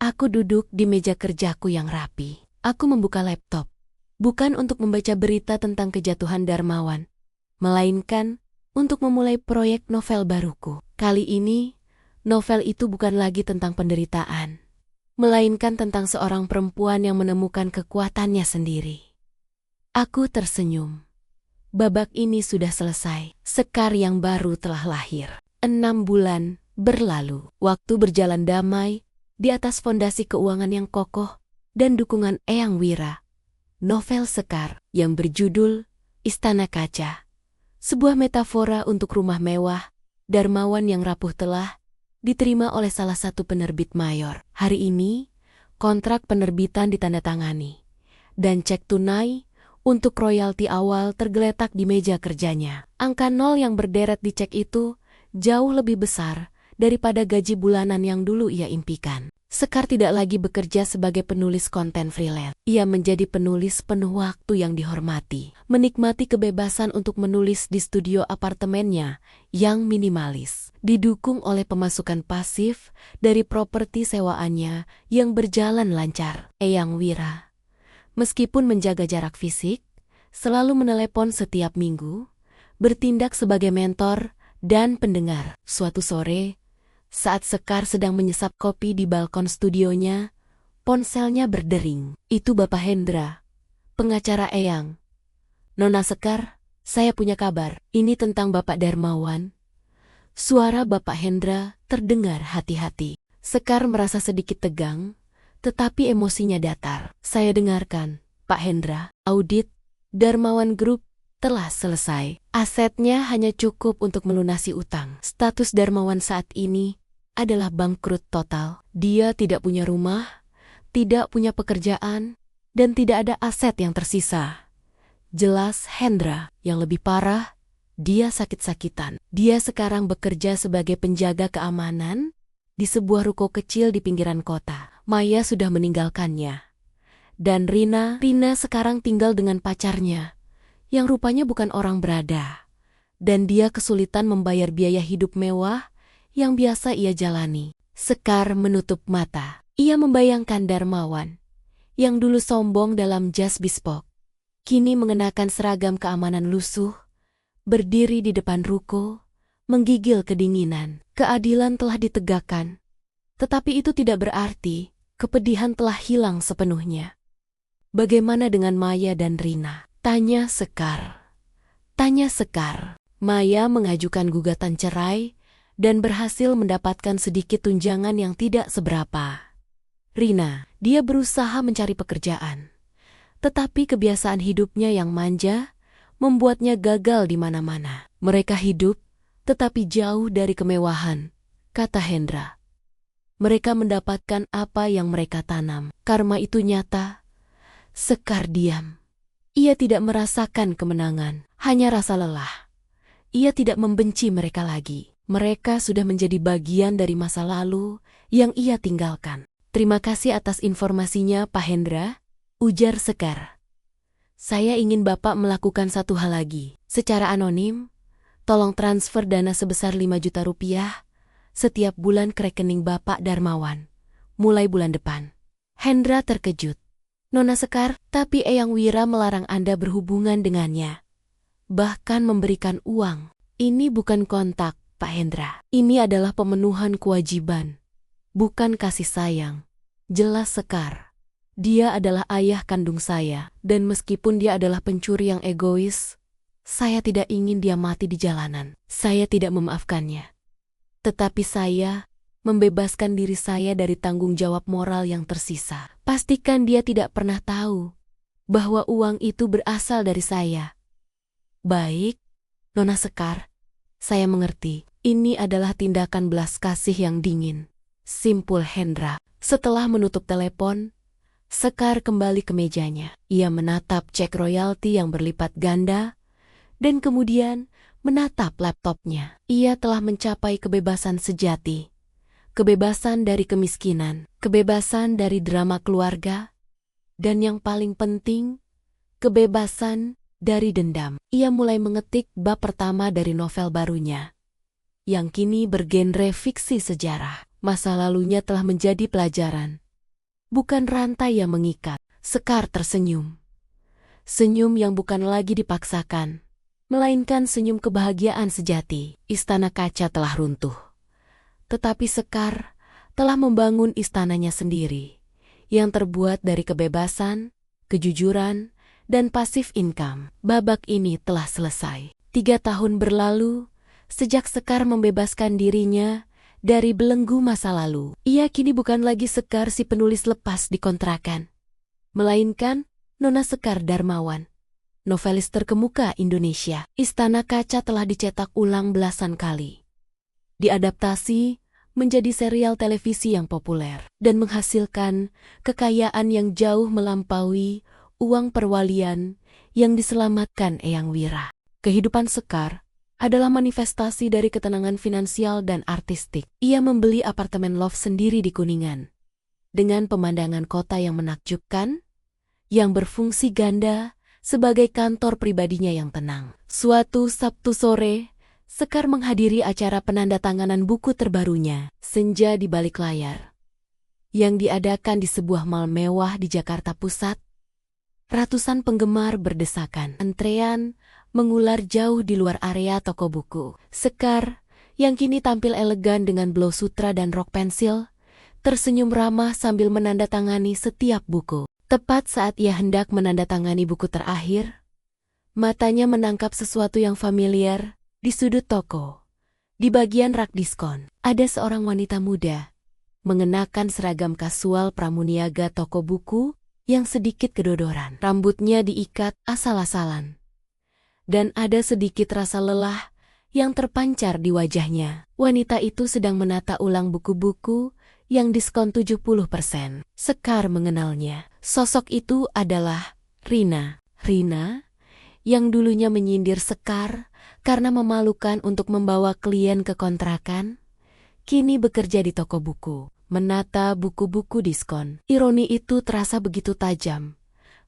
aku duduk di meja kerjaku yang rapi. Aku membuka laptop, bukan untuk membaca berita tentang kejatuhan Darmawan, melainkan untuk memulai proyek novel baruku. Kali ini, novel itu bukan lagi tentang penderitaan, melainkan tentang seorang perempuan yang menemukan kekuatannya sendiri. Aku tersenyum. Babak ini sudah selesai. Sekar yang baru telah lahir. 6 bulan berlalu. Waktu berjalan damai di atas fondasi keuangan yang kokoh dan dukungan Eyang Wira. Novel Sekar yang berjudul Istana Kaca, sebuah metafora untuk rumah mewah Darmawan yang rapuh telah diterima oleh salah satu penerbit mayor. Hari ini, kontrak penerbitan ditandatangani, dan cek tunai untuk royalti awal tergeletak di meja kerjanya. Angka 0 yang berderet di cek itu jauh lebih besar daripada gaji bulanan yang dulu ia impikan. Sekar tidak lagi bekerja sebagai penulis konten freelance. Ia menjadi penulis penuh waktu yang dihormati, menikmati kebebasan untuk menulis di studio apartemennya yang minimalis, didukung oleh pemasukan pasif dari properti sewaannya yang berjalan lancar. Eyang Wira, meskipun menjaga jarak fisik, selalu menelepon setiap minggu, bertindak sebagai mentor dan pendengar. Suatu sore, saat Sekar sedang menyesap kopi di balkon studionya, ponselnya berdering. Itu Bapak Hendra, pengacara Eyang. Nona Sekar, saya punya kabar. Ini tentang Bapak Darmawan. Suara Bapak Hendra terdengar hati-hati. Sekar merasa sedikit tegang, tetapi emosinya datar. Saya dengarkan, Pak Hendra. Audit Darmawan Group telah selesai. Asetnya hanya cukup untuk melunasi utang. Status Darmawan saat ini adalah bangkrut total. Dia tidak punya rumah, tidak punya pekerjaan, dan tidak ada aset yang tersisa. Jelas Hendra. Yang lebih parah, Dia sakit-sakitan. Dia sekarang bekerja sebagai penjaga keamanan di sebuah ruko kecil di pinggiran kota. Maya sudah meninggalkannya. Dan Rina sekarang tinggal dengan pacarnya, yang rupanya bukan orang berada. Dan dia kesulitan membayar biaya hidup mewah yang biasa ia jalani. Sekar menutup mata. Ia membayangkan Darmawan, yang dulu sombong dalam jas bispok, kini mengenakan seragam keamanan lusuh, berdiri di depan ruko, menggigil kedinginan. Keadilan telah ditegakkan. Tetapi itu tidak berarti kepedihan telah hilang sepenuhnya. Bagaimana dengan Maya dan Rina? Tanya Sekar. Maya mengajukan gugatan cerai dan berhasil mendapatkan sedikit tunjangan yang tidak seberapa. Rina, dia berusaha mencari pekerjaan. Tetapi kebiasaan hidupnya yang manja membuatnya gagal di mana-mana. Mereka hidup, tetapi jauh dari kemewahan, kata Hendra. Mereka mendapatkan apa yang mereka tanam. Karma itu nyata. Sekar diam. Ia tidak merasakan kemenangan, hanya rasa lelah. Ia tidak membenci mereka lagi. Mereka sudah menjadi bagian dari masa lalu yang ia tinggalkan. Terima kasih atas informasinya, Pak Hendra, ujar Sekar. Saya ingin Bapak melakukan satu hal lagi. Secara anonim, tolong transfer dana sebesar 5 juta rupiah setiap bulan ke rekening Bapak Darmawan, mulai bulan depan. Hendra terkejut. Nona Sekar, tapi Eyang Wira melarang Anda berhubungan dengannya. Bahkan memberikan uang. Ini bukan kontak, Pak Hendra. Ini adalah pemenuhan kewajiban, bukan kasih sayang. Jelas Sekar. Dia adalah ayah kandung saya, dan meskipun dia adalah pencuri yang egois, saya tidak ingin dia mati di jalanan. Saya tidak memaafkannya. Tetapi saya membebaskan diri saya dari tanggung jawab moral yang tersisa. Pastikan dia tidak pernah tahu bahwa uang itu berasal dari saya. Baik, Nona Sekar, saya mengerti. Ini adalah tindakan belas kasih yang dingin. Simpul Hendra. Setelah menutup telepon, Sekar kembali ke mejanya. Ia menatap cek royalti yang berlipat ganda, dan kemudian menatap laptopnya. Ia telah mencapai kebebasan sejati. Kebebasan dari kemiskinan, kebebasan dari drama keluarga, dan yang paling penting, kebebasan dari dendam. Ia mulai mengetik bab pertama dari novel barunya, yang kini bergenre fiksi sejarah. Masa lalunya telah menjadi pelajaran, bukan rantai yang mengikat. Sekar tersenyum. Senyum yang bukan lagi dipaksakan, melainkan senyum kebahagiaan sejati. Istana kaca telah runtuh. Tetapi Sekar telah membangun istananya sendiri, yang terbuat dari kebebasan, kejujuran, dan pasif income. Babak ini telah selesai. 3 tahun berlalu, sejak Sekar membebaskan dirinya dari belenggu masa lalu. Ia kini bukan lagi Sekar si penulis lepas di kontrakan, melainkan Nona Sekar Darmawan, novelis terkemuka Indonesia. Istana Kaca telah dicetak ulang belasan kali, diadaptasi menjadi serial televisi yang populer, dan menghasilkan kekayaan yang jauh melampaui uang perwalian yang diselamatkan Eyang Wira. Kehidupan Sekar adalah manifestasi dari ketenangan finansial dan artistik. Ia membeli apartemen loft sendiri di Kuningan, dengan pemandangan kota yang menakjubkan, yang berfungsi ganda sebagai kantor pribadinya yang tenang. Suatu Sabtu sore, Sekar menghadiri acara penandatanganan buku terbarunya, Senja di Balik Layar, yang diadakan di sebuah mal mewah di Jakarta Pusat. Ratusan penggemar berdesakan. Antrean mengular jauh di luar area toko buku. Sekar, yang kini tampil elegan dengan blouse sutra dan rok pensil, tersenyum ramah sambil menandatangani setiap buku. Tepat saat ia hendak menandatangani buku terakhir, matanya menangkap sesuatu yang familiar di sudut toko. Di bagian rak diskon, ada seorang wanita muda, mengenakan seragam kasual pramuniaga toko buku yang sedikit kedodoran. Rambutnya diikat asal-asalan, dan ada sedikit rasa lelah yang terpancar di wajahnya. Wanita itu sedang menata ulang buku-buku yang diskon 70%. Sekar mengenalnya. Sosok itu adalah Rina. Rina, yang dulunya menyindir Sekar Karena memalukan untuk membawa klien ke kontrakan, kini bekerja di toko buku, menata buku-buku diskon. Ironi itu terasa begitu tajam,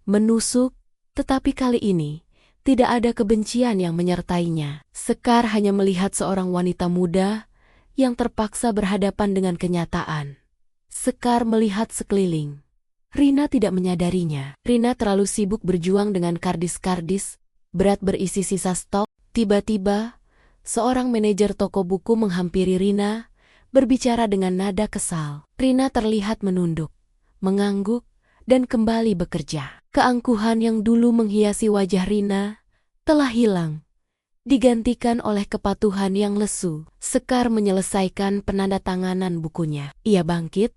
menusuk, tetapi kali ini tidak ada kebencian yang menyertainya. Sekar hanya melihat seorang wanita muda yang terpaksa berhadapan dengan kenyataan. Sekar melihat sekeliling. Rina tidak menyadarinya. Rina terlalu sibuk berjuang dengan kardis-kardis berat berisi sisa stok. Tiba-tiba, seorang manajer toko buku menghampiri Rina, berbicara dengan nada kesal. Rina terlihat menunduk, mengangguk, dan kembali bekerja. Keangkuhan yang dulu menghiasi wajah Rina telah hilang, digantikan oleh kepatuhan yang lesu. Sekar menyelesaikan penandatanganan bukunya. Ia bangkit,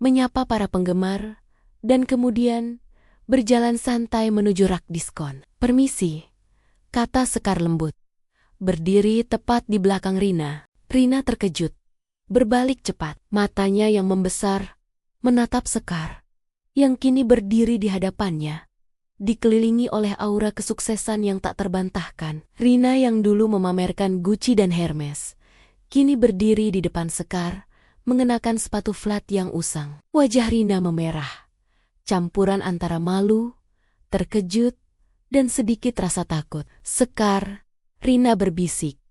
menyapa para penggemar, dan kemudian berjalan santai menuju rak diskon. "Permisi," kata Sekar lembut. Berdiri tepat di belakang Rina. Rina terkejut, berbalik cepat. Matanya yang membesar menatap Sekar, yang kini berdiri di hadapannya, dikelilingi oleh aura kesuksesan yang tak terbantahkan. Rina yang dulu memamerkan Gucci dan Hermes, kini berdiri di depan Sekar, mengenakan sepatu flat yang usang. Wajah Rina memerah, campuran antara malu, terkejut, dan sedikit rasa takut. "Sekar," Rina berbisik.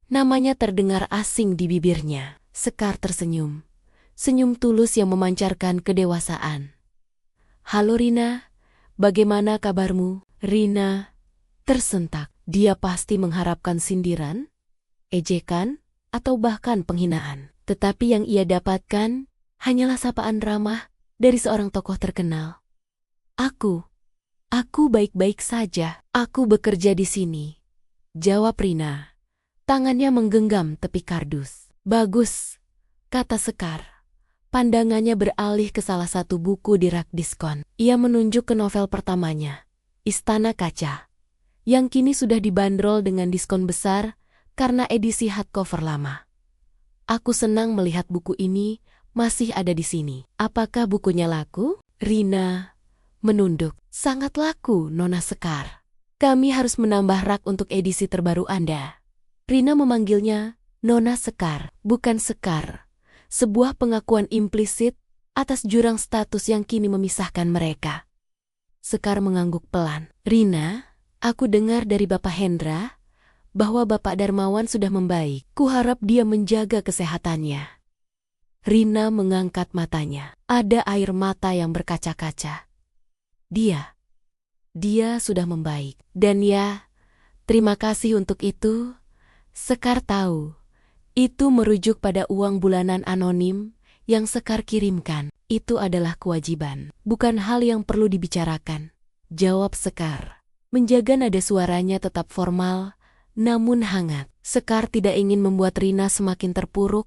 Namanya terdengar asing di bibirnya. Sekar tersenyum, senyum tulus yang memancarkan kedewasaan. "Halo Rina, bagaimana kabarmu?" Rina tersentak. Dia pasti mengharapkan sindiran, ejekan, atau bahkan penghinaan. Tetapi yang ia dapatkan hanyalah sapaan ramah dari seorang tokoh terkenal. Aku baik-baik saja. Aku bekerja di sini," jawab Rina. Tangannya menggenggam tepi kardus. "Bagus," kata Sekar. Pandangannya beralih ke salah satu buku di rak diskon. Ia menunjuk ke novel pertamanya, Istana Kaca, yang kini sudah dibanderol dengan diskon besar karena edisi hardcover lama. "Aku senang melihat buku ini masih ada di sini." "Apakah bukunya laku?" Rina menunduk. "Sangat laku, Nona Sekar. Kami harus menambah rak untuk edisi terbaru Anda." Rina memanggilnya Nona Sekar, bukan Sekar. Sebuah pengakuan implisit atas jurang status yang kini memisahkan mereka. Sekar mengangguk pelan. "Rina, aku dengar dari Bapak Hendra bahwa Bapak Darmawan sudah membaik. Kuharap dia menjaga kesehatannya." Rina mengangkat matanya. Ada air mata yang berkaca-kaca. Dia sudah membaik. Dan ya, terima kasih untuk itu. Sekar tahu, itu merujuk pada uang bulanan anonim yang Sekar kirimkan. Itu adalah kewajiban, bukan hal yang perlu dibicarakan, jawab Sekar. Menjaga nada suaranya tetap formal, namun hangat. Sekar tidak ingin membuat Rina semakin terpuruk,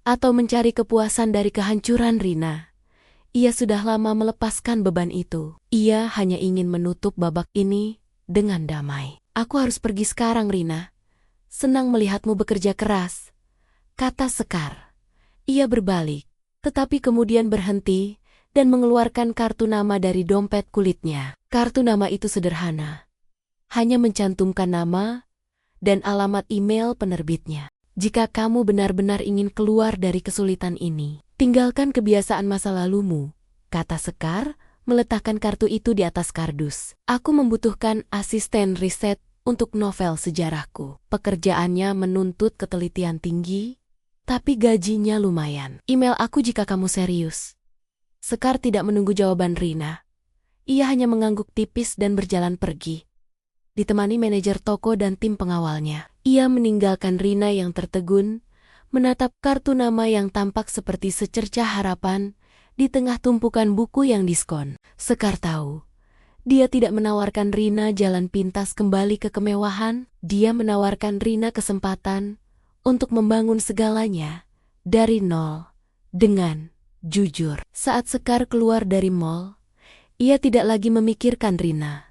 atau mencari kepuasan dari kehancuran Rina. Ia sudah lama melepaskan beban itu. Ia hanya ingin menutup babak ini dengan damai. "Aku harus pergi sekarang, Rina. Senang melihatmu bekerja keras," kata Sekar. Ia berbalik, tetapi kemudian berhenti dan mengeluarkan kartu nama dari dompet kulitnya. Kartu nama itu sederhana, hanya mencantumkan nama dan alamat email penerbitnya. "Jika kamu benar-benar ingin keluar dari kesulitan ini, tinggalkan kebiasaan masa lalumu," kata Sekar, meletakkan kartu itu di atas kardus. "Aku membutuhkan asisten riset untuk novel sejarahku. Pekerjaannya menuntut ketelitian tinggi, tapi gajinya lumayan. Email aku jika kamu serius." Sekar tidak menunggu jawaban Rina. Ia hanya mengangguk tipis dan berjalan pergi, ditemani manajer toko dan tim pengawalnya. Ia meninggalkan Rina yang tertegun, menatap kartu nama yang tampak seperti secercah harapan di tengah tumpukan buku yang diskon. Sekar tahu, dia tidak menawarkan Rina jalan pintas kembali ke kemewahan. Dia menawarkan Rina kesempatan untuk membangun segalanya dari nol dengan jujur. Saat Sekar keluar dari mall, ia tidak lagi memikirkan Rina.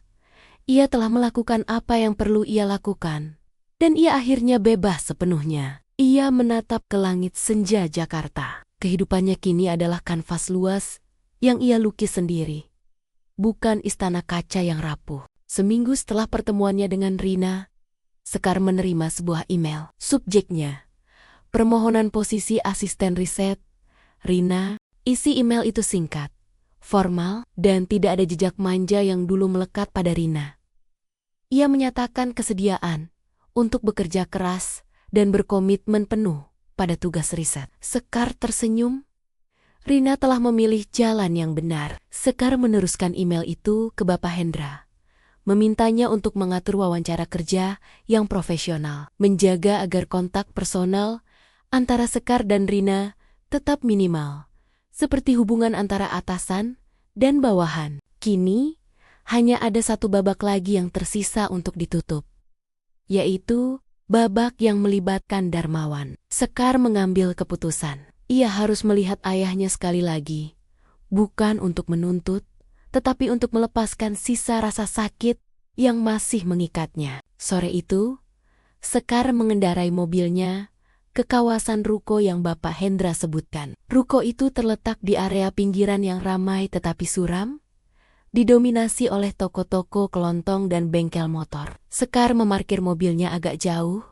Ia telah melakukan apa yang perlu ia lakukan, dan ia akhirnya bebas sepenuhnya. Ia menatap ke langit senja Jakarta. Kehidupannya kini adalah kanvas luas yang ia lukis sendiri, bukan istana kaca yang rapuh. Seminggu setelah pertemuannya dengan Rina, Sekar menerima sebuah email. Subjeknya, permohonan posisi asisten riset, Rina. Isi email itu singkat, formal, dan tidak ada jejak manja yang dulu melekat pada Rina. Ia menyatakan kesediaan untuk bekerja keras dan berkomitmen penuh pada tugas riset. Sekar tersenyum. Rina telah memilih jalan yang benar. Sekar meneruskan email itu ke Bapak Hendra, memintanya untuk mengatur wawancara kerja yang profesional, menjaga agar kontak personal antara Sekar dan Rina tetap minimal, seperti hubungan antara atasan dan bawahan. Kini, hanya ada satu babak lagi yang tersisa untuk ditutup, yaitu babak yang melibatkan Darmawan. Sekar mengambil keputusan. Ia harus melihat ayahnya sekali lagi, bukan untuk menuntut, tetapi untuk melepaskan sisa rasa sakit yang masih mengikatnya. Sore itu, Sekar mengendarai mobilnya ke kawasan ruko yang Bapak Hendra sebutkan. Ruko itu terletak di area pinggiran yang ramai tetapi suram, didominasi oleh toko-toko kelontong dan bengkel motor. Sekar memarkir mobilnya agak jauh,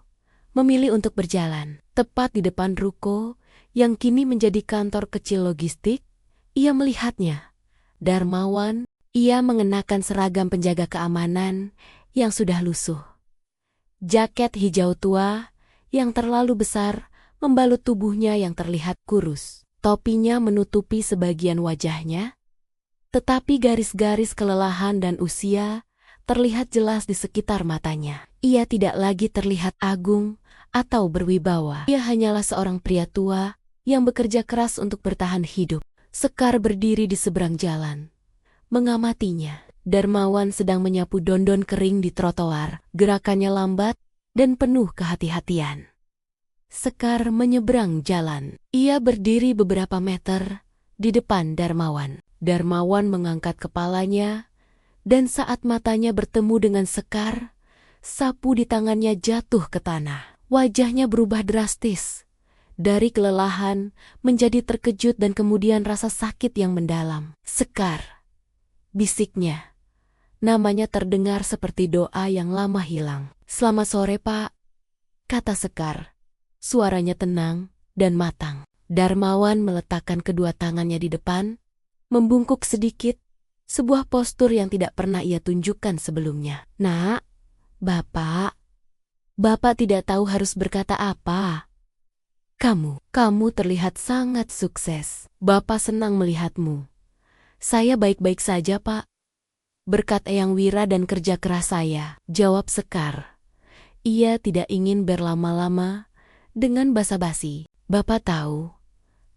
memilih untuk berjalan. Tepat di depan ruko, yang kini menjadi kantor kecil logistik, ia melihatnya. Darmawan, ia mengenakan seragam penjaga keamanan yang sudah lusuh. Jaket hijau tua yang terlalu besar membalut tubuhnya yang terlihat kurus. Topinya menutupi sebagian wajahnya, tetapi garis-garis kelelahan dan usia terlihat jelas di sekitar matanya. Ia tidak lagi terlihat agung atau berwibawa. Ia hanyalah seorang pria tua yang bekerja keras untuk bertahan hidup. Sekar berdiri di seberang jalan, mengamatinya. Darmawan sedang menyapu dondon kering di trotoar. Gerakannya lambat dan penuh kehati-hatian. Sekar menyeberang jalan. Ia berdiri beberapa meter di depan Darmawan. Darmawan mengangkat kepalanya, dan saat matanya bertemu dengan Sekar, sapu di tangannya jatuh ke tanah. Wajahnya berubah drastis, dari kelelahan menjadi terkejut dan kemudian rasa sakit yang mendalam. Sekar, bisiknya. Namanya terdengar seperti doa yang lama hilang. Selamat sore, Pak, kata Sekar. Suaranya tenang dan matang. Darmawan meletakkan kedua tangannya di depan, membungkuk sedikit, sebuah postur yang tidak pernah ia tunjukkan sebelumnya. Nak, Bapak tidak tahu harus berkata apa. Kamu terlihat sangat sukses. Bapak senang melihatmu. Saya baik-baik saja, Pak, berkat Eyang Wira dan kerja keras saya, jawab Sekar. Ia tidak ingin berlama-lama dengan basa-basi. Bapak tahu,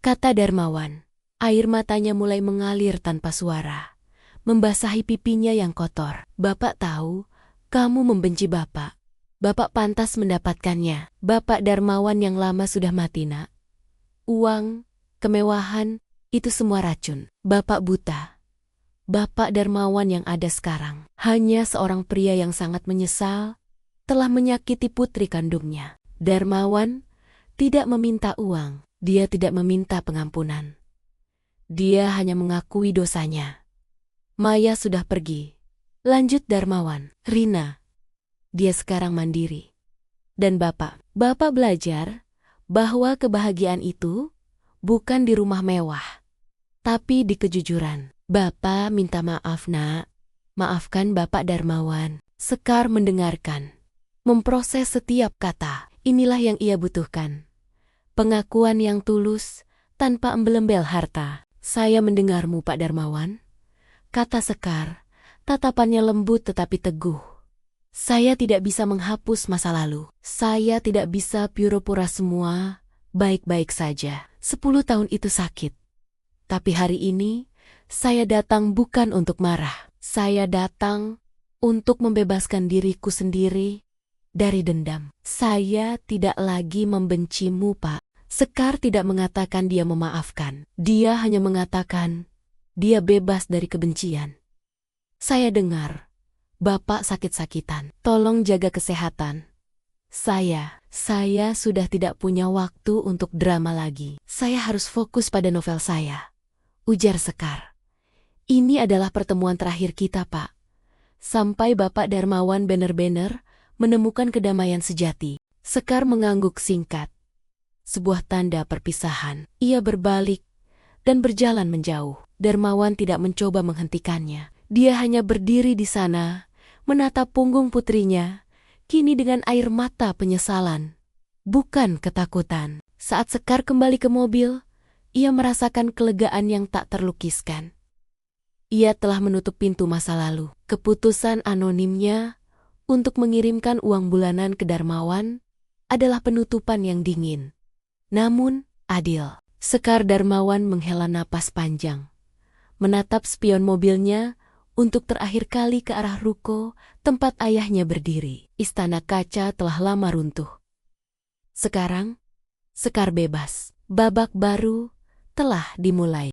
kata Darmawan. Air matanya mulai mengalir tanpa suara, membasahi pipinya yang kotor. Bapak tahu, kamu membenci Bapak. Bapak pantas mendapatkannya. Bapak Darmawan yang lama sudah mati, Nak. Uang, kemewahan, itu semua racun. Bapak buta. Bapak Darmawan yang ada sekarang hanya seorang pria yang sangat menyesal telah menyakiti putri kandungnya. Darmawan tidak meminta uang, dia tidak meminta pengampunan. Dia hanya mengakui dosanya. Maya sudah pergi, lanjut Darmawan. Rina, dia sekarang mandiri. Dan Bapak belajar bahwa kebahagiaan itu bukan di rumah mewah, tapi di kejujuran. Bapak minta maaf, Nak. Maafkan Bapak Darmawan. Sekar mendengarkan, memproses setiap kata. Inilah yang ia butuhkan. Pengakuan yang tulus, tanpa embel-embel harta. Saya mendengarmu, Pak Darmawan, kata Sekar, tatapannya lembut tetapi teguh. Saya tidak bisa menghapus masa lalu. Saya tidak bisa pura-pura semua baik-baik saja. 10 tahun itu sakit. Tapi hari ini, saya datang bukan untuk marah. Saya datang untuk membebaskan diriku sendiri dari dendam. Saya tidak lagi membencimu, Pak. Sekar tidak mengatakan dia memaafkan. Dia hanya mengatakan dia bebas dari kebencian. Saya dengar, Bapak sakit-sakitan. Tolong jaga kesehatan. Saya sudah tidak punya waktu untuk drama lagi. Saya harus fokus pada novel saya, ujar Sekar. Ini adalah pertemuan terakhir kita, Pak. Sampai Bapak Darmawan benar-benar menemukan kedamaian sejati. Sekar mengangguk singkat. Sebuah tanda perpisahan. Ia berbalik dan berjalan menjauh. Darmawan tidak mencoba menghentikannya. Dia hanya berdiri di sana, menatap punggung putrinya, kini dengan air mata penyesalan, bukan ketakutan. Saat Sekar kembali ke mobil, ia merasakan kelegaan yang tak terlukiskan. Ia telah menutup pintu masa lalu. Keputusan anonimnya untuk mengirimkan uang bulanan ke Darmawan adalah penutupan yang dingin, namun adil. Sekar Darmawan menghela napas panjang, menatap spion mobilnya untuk terakhir kali ke arah ruko tempat ayahnya berdiri. Istana kaca telah lama runtuh. Sekarang, Sekar bebas. Babak baru telah dimulai.